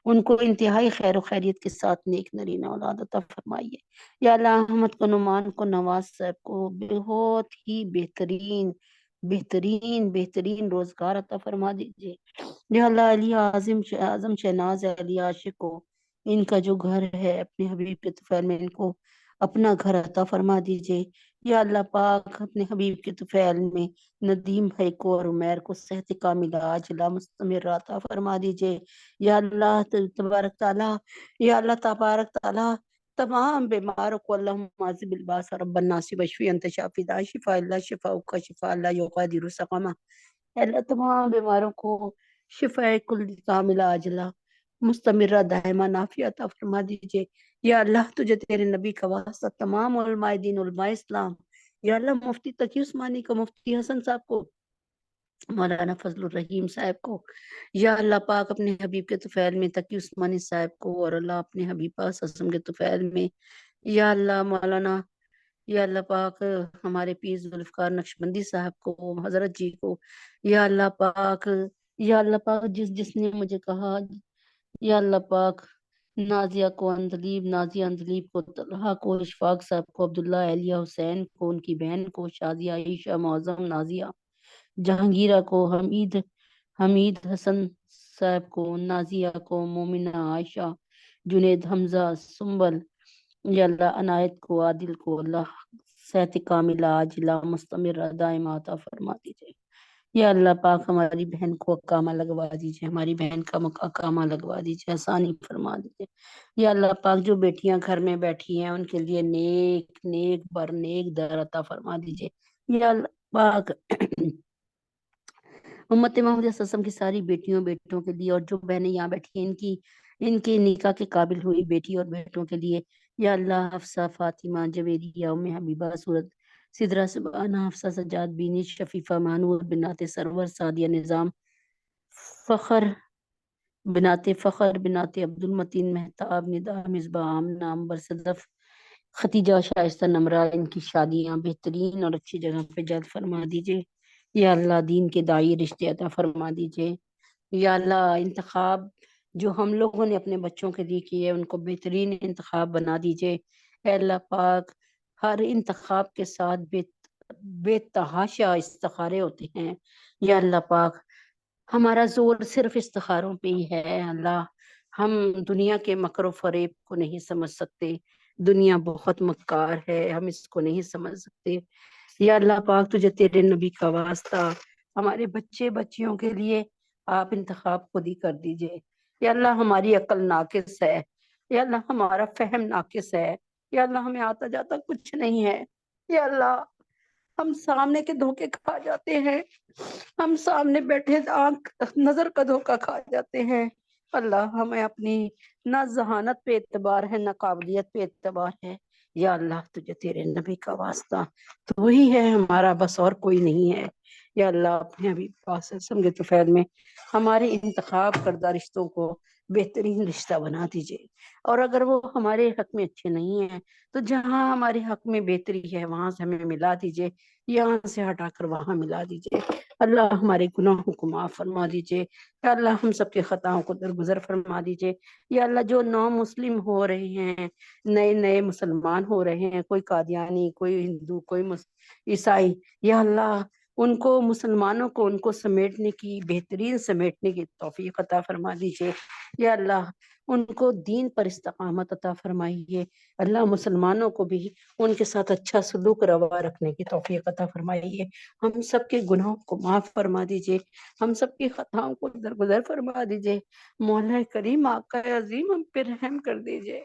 ان کو انتہائی خیر و خیریت کے ساتھ نیک نرینہ اولاد عطا فرمائیے۔ یا اللہ احمد کو، نعمان کو، نواز صاحب کو بہت ہی بہترین بہترین بہترین روزگار عطا فرما دیجیے۔ یا اللہ علی اعظم شہناز علی عاشق کو، ان کا جو گھر ہے اپنے حبیب کے طفیل میں ان کو اپنا گھر عطا فرما دیجیے۔ یا اللہ پاک اپنے حبیب کے طفیل میں ندیم بھائی کو اور عمیر کو صحت کاملہ عاجلہ مستمر عطا فرما دیجیے۔ یا اللہ تبارک تعالیٰ، یا اللہ تبارک تعالیٰ تمام بیماروں کو اللہم عازب الباس رب الناس وشفی انت شافی لا شفاء الا شفاء کا شفاء لا یغادر سقما۔ اللہ تمام بیماروں کو شفاء کل کاملہ عاجلہ مستمرہ دائمہ نافیہ عطا فرما دیجیے۔ یا اللہ تجھے تیرے نبی کا واسطہ تمام علماء دین، علماء اسلام، یا اللہ مفتی تقی عثمانی کو، مفتی حسن صاحب کو، مولانا فضل الرحیم صاحب کو، یا اللہ پاک اپنے حبیب کے طفیل میں تقی عثمانی صاحب کو، اور اللہ اپنے حبیب پاک صلی اللہ علیہ وسلم کے طفیل میں یا اللہ مولانا، یا اللہ پاک ہمارے پیر ذوالفقار نقشبندی صاحب کو، حضرت جی کو، یا اللہ پاک، یا اللہ پاک جس نے مجھے کہا، یا اللہ پاک نازیہ کو، اندلیب نازیہ اندلیب کو، طلحہ کو، اشفاق صاحب کو، عبداللہ اہلیہ حسین کو، ان کی بہن کو، شادیہ عائشہ معظم نازیہ، جہانگیرہ کو، حمید حسن صاحب کو، نازیہ کو، مومنہ عائشہ، جنید حمزہ سنبل، یا اللہ عنایت کو، عادل کو اللہ صحت کاملہ عاجلہ مستمرہ دائمہ عطا فرما دیجیے۔ یا اللہ پاک ہماری بہن کو اقامہ لگوا دیجیے، ہماری بہن کا اقامہ لگوا دیجیے، آسانی فرما دیجیے۔ یا اللہ پاک جو بیٹیاں گھر میں بیٹھی ہیں ان کے لیے نیک نیک بر نیک در عطا فرما دیجیے۔ یا اللہ پاک امت محمد صلی اللہ علیہ وسلم کی ساری بیٹیوں بیٹوں کے لیے، اور جو بہنیں یہاں بیٹھی ہیں ان کے نکاح کے قابل ہوئی بیٹی اور بیٹوں کے لیے، یا اللہ حفصہ، فاطمہ، جویریہ، ام حبیبہ، صورت سدرہ سبحانہ، حفصہ، سجاد، بینی، شفیفہ، مانور، بنات سرور، سعدیہ نظام، فخر، بنات عبد المتین، مہتاب، ندا، مصباح، آمنہ، عنبر، صدف، ختیجہ، شائستہ، نمرہ، ان کی شادیاں بہترین اور اچھی جگہ پہ جلد فرما دیجیے۔ یا اللہ دین کے دائی رشتے عطا فرما دیجیے۔ یا اللہ انتخاب جو ہم لوگوں نے اپنے بچوں کے لیے کیے ان کو بہترین انتخاب بنا دیجیے۔ اے اللہ پاک ہر انتخاب کے ساتھ بے تحاشا استخارے ہوتے ہیں۔ یا اللہ پاک ہمارا زور صرف استخاروں پہ ہی ہے۔ اللہ ہم دنیا کے مکر و فریب کو نہیں سمجھ سکتے، دنیا بہت مکار ہے، ہم اس کو نہیں سمجھ سکتے۔ یا اللہ پاک تجھے تیرے نبی کا واسطہ ہمارے بچے بچیوں کے لیے آپ انتخاب خود ہی کر دیجئے۔ یا اللہ ہماری عقل ناقص ہے، یا اللہ ہمارا فہم ناقص ہے، یا اللہ ہمیں آتا جاتا کچھ نہیں ہے۔ یا اللہ ہم سامنے کے دھوکے کھا جاتے ہیں، ہم سامنے بیٹھے نظر کا دھوکا کھا جاتے ہیں۔ اللہ ہمیں اپنی نہ ذہانت پہ اعتبار ہے نہ قابلیت پہ اعتبار ہے۔ یا اللہ تجھے تیرے نبی کا واسطہ تو وہی ہے ہمارا، بس اور کوئی نہیں ہے۔ یا اللہ اپنے حبیب پاک صلی اللہ علیہ وسلم کے طفیل میں ہمارے انتخاب کردہ رشتوں کو بہترین رشتہ بنا دیجئے، اور اگر وہ ہمارے حق میں اچھے نہیں ہیں تو جہاں ہمارے حق میں بہتری ہے وہاں سے ہمیں ملا دیجئے، یہاں سے ہٹا کر وہاں ملا دیجئے۔ اللہ ہمارے گناہوں کو معاف فرما دیجئے۔ یا اللہ ہم سب کے خطاؤں کو درگزر فرما دیجئے۔ یا اللہ جو نو مسلم ہو رہے ہیں، نئے نئے مسلمان ہو رہے ہیں، کوئی قادیانی، کوئی ہندو، کوئی عیسائی، یا اللہ ان کو مسلمانوں کو ان کو سمیٹنے کی بہترین سمیٹنے کی توفیق عطا فرما دیجیے۔ یا اللہ ان کو دین پر استقامت عطا فرمائیے۔ اللہ مسلمانوں کو بھی ان کے ساتھ اچھا سلوک روا رکھنے کی توفیق عطا فرمائیے۔ ہم سب کے گناہوں کو معاف فرما دیجیے، ہم سب کی خطاؤں کو درگزر فرما دیجیے۔ مولا کریم آقا عظیم ہم پہ رحم کر دیجیے،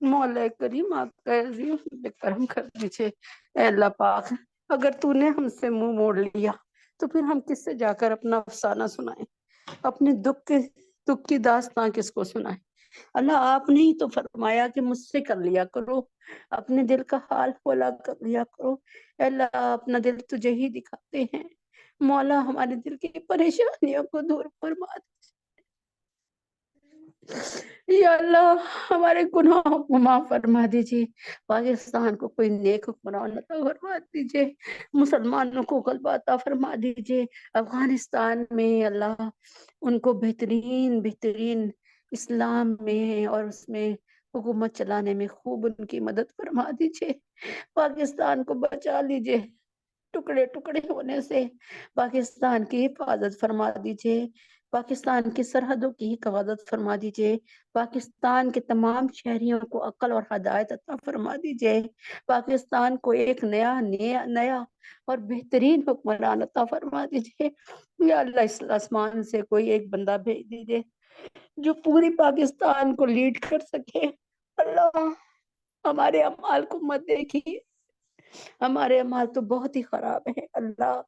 مولا کریم آقا عظیم ہم پہ کرم کر دیجیے۔ اے اللہ پاک اگر تو نے ہم سے منہ موڑ لیا تو پھر ہم کس سے جا کر اپنا افسانہ سنائیں، اپنے دکھ کی داستان کس کو سنائیں؟ اللہ آپ نے ہی تو فرمایا کہ مجھ سے کر لیا کرو، اپنے دل کا حال کھولا کر لیا کرو۔ اے اللہ اپنا دل تجھے ہی دکھاتے ہیں، مولا ہمارے دل کی پریشانیوں کو دور فرما دے۔ یا اللہ ہمارے گناہوں کو معاف فرما دیجیے، پاکستان کو کوئی نیک حکمران عطا فرما دیجیے، مسلمانوں کو غلبہ عطا فرما دیجیے، افغانستان میں اللہ ان کو بہترین اسلام میں اور اس میں حکومت چلانے میں خوب ان کی مدد فرما دیجیے. پاکستان کو بچا لیجیے ٹکڑے ٹکڑے ہونے سے. پاکستان کی حفاظت فرما دیجیے. پاکستان کی سرحدوں کی حفاظت فرما دیجیے. پاکستان کے تمام شہریوں کو عقل اور ہدایت عطا فرما دیجیے. پاکستان کو ایک نیا اور بہترین حکمران عطا فرما دیجیے. یا اللہ اس آسمان سے کوئی ایک بندہ بھیج دیجیے جو پوری پاکستان کو لیڈ کر سکے. اللہ ہمارے اعمال کو مت دیکھیے، ہمارے اعمال تو بہت ہی خراب ہیں. اللہ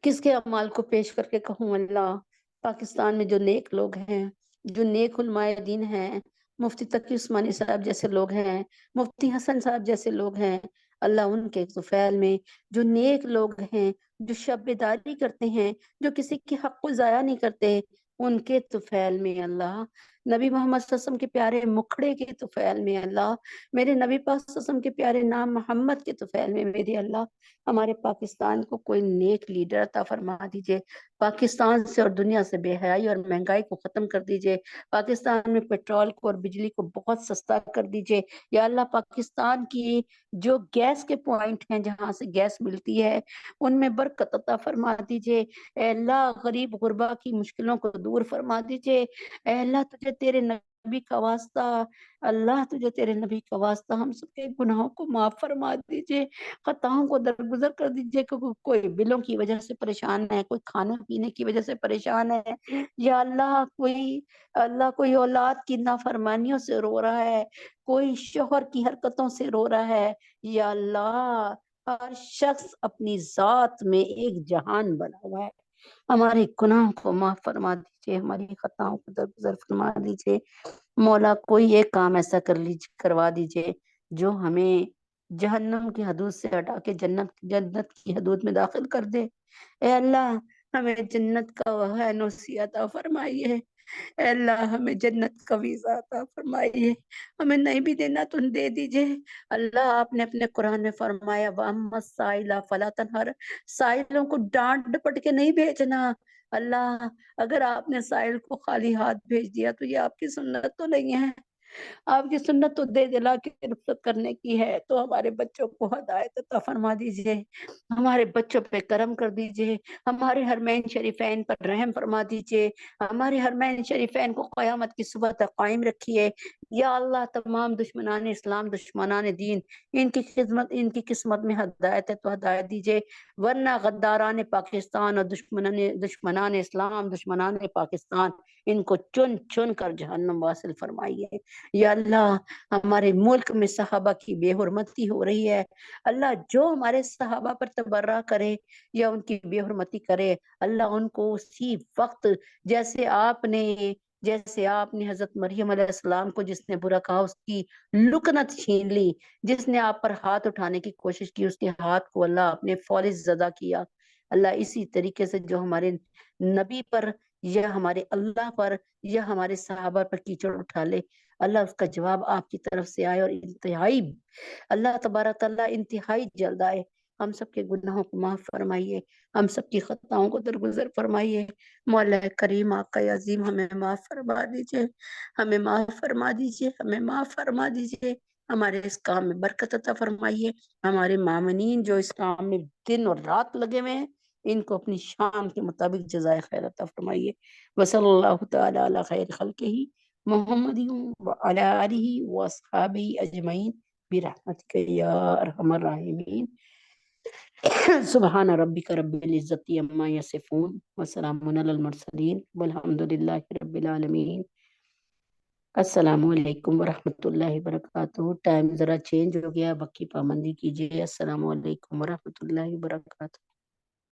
کس کے اعمال کو پیش کر کے کہوں. اللہ پاکستان میں جو نیک لوگ ہیں، جو نیک علماء دین ہیں، مفتی تقی عثمانی صاحب جیسے لوگ ہیں، مفتی حسن صاحب جیسے لوگ ہیں، اللہ ان کے طفیل میں جو نیک لوگ ہیں، جو شب بیداری کرتے ہیں، جو کسی کی حق کو ضائع نہیں کرتے، ان کے طفیل میں اللہ نبی محمد صلی اللہ علیہ وسلم کے پیارے مکھڑے کے طفیل میں اللہ میرے نبی پاک صلی اللہ علیہ وسلم کے پیارے نام محمد کے طفیل میں میرے اللہ ہمارے پاکستان کو کوئی نیک لیڈر عطا فرما دیجئے. پاکستان سے اور دنیا سے بے حیائی اور مہنگائی کو ختم کر دیجئے. پاکستان میں پیٹرول کو اور بجلی کو بہت سستا کر دیجئے. یا اللہ پاکستان کی جو گیس کے پوائنٹ ہیں جہاں سے گیس ملتی ہے ان میں برکت عطا فرما دیجئے. اے اللہ غریب غربا کی مشکلوں کو دور فرما دیجئے. اے اللہ تجھے تیرے نبی کا واسطہ، اللہ تجھے تیرے نبی کا واسطہ ہم سب کے گناہوں کو معاف فرما دیجئے، خطاؤں کو درگزر کر دیجئے. کوئی بلوں کی وجہ سے پریشان ہے، کوئی کھانے پینے کی وجہ سے پریشان ہے، یا اللہ کوئی اولاد کی نافرمانیوں سے رو رہا ہے، کوئی شوہر کی حرکتوں سے رو رہا ہے. یا اللہ ہر شخص اپنی ذات میں ایک جہان بنا ہوا ہے. ہمارے گناہوں کو معاف فرما دیجئے، ہماری خطاؤں کو درگزر فرما دیجئے. مولا کوئی ایک کام ایسا کروا دیجئے جو ہمیں جہنم کی حدود سے ہٹا کے جنت کی حدود میں داخل کر دے. اے اللہ ہمیں جنت کا نصیحت عطا فرمائیے. اے اللہ ہمیں جنت کا ویزا عطا فرمائیے. ہمیں نہیں بھی دینا تو دے دیجئے. اللہ آپ نے اپنے قرآن میں فرمایا وَأَمَّا السَّائِلَ فَلَا تَنْهَرْ، سائلوں کو ڈانٹ ڈپٹ کے نہیں بھیجنا. اللہ اگر آپ نے سائل کو خالی ہاتھ بھیج دیا تو یہ آپ کی سنت تو نہیں ہے. آپ کی سنت تو دے دلا کے رخصت کرنے کی ہے. تو ہمارے بچوں کو ہدایت عطا فرما دیجئے، ہمارے بچوں پہ کرم کر دیجئے، ہمارے حرمین شریفین پر رحم فرما دیجئے، ہمارے حرمین شریفین کو قیامت کی صبح تک قائم رکھیے. یا اللہ تمام دشمنان اسلام، دشمنان دین، ان کی قسمت میں ہدایت ہے تو ہدایت دیجئے، ورنہ غداران پاکستان اور دشمنان اسلام، دشمنان پاکستان، ان کو چن چن کر جہنم واصل فرمائیے. یا اللہ ہمارے ملک میں صحابہ کی بے حرمتی ہو رہی ہے. اللہ جو ہمارے صحابہ پر تبرہ کرے یا ان کی بے حرمتی کرے، اللہ ان کو اسی وقت جیسے آپ نے حضرت مریم علیہ السلام کو جس نے برا کہا اس کی لکنت چھین لی، جس نے آپ پر ہاتھ اٹھانے کی کوشش کی اس کے ہاتھ کو اللہ اپنے فوری زدہ کیا. اللہ اسی طریقے سے جو ہمارے نبی پر یا ہمارے اللہ پر یا ہمارے صحابہ پر کیچڑ اٹھا لے، اللہ اس کا جواب آپ کی طرف سے آئے اور انتہائی اللہ تبارک تعالیٰ انتہائی جلد آئے. ہم سب کے گناہوں کو معاف فرمائیے، ہم سب کی خطاؤں کو درگزر فرمائیے. مولا کریم آقا عظیم ہمیں معاف فرما دیجئے، ہمیں معاف فرما دیجئے، ہمیں معاف فرما دیجئے. ہمارے اس کام میں برکت عطا فرمائیے. ہمارے مامنین جو اس کام میں دن اور رات لگے ہوئے ہیں ان کو اپنی شان کے مطابق جزائے خیر عطا فرمائیے. وصلی اللہ تعالی علی خیر خلقہ محمد وعلی آلہ واصحابہ اجمعین برحمتک یا ارحم الراحمین. سبحان ربک رب العزت عما یصفون وسلام علی المرسلین والحمد للہ رب العالمین. السلام علیکم ورحمۃ اللہ وبرکاتہ. ٹائم ذرا چینج ہو گیا، باقی پابندی کیجیے. السلام علیکم ورحمۃ اللہ وبرکاتہ.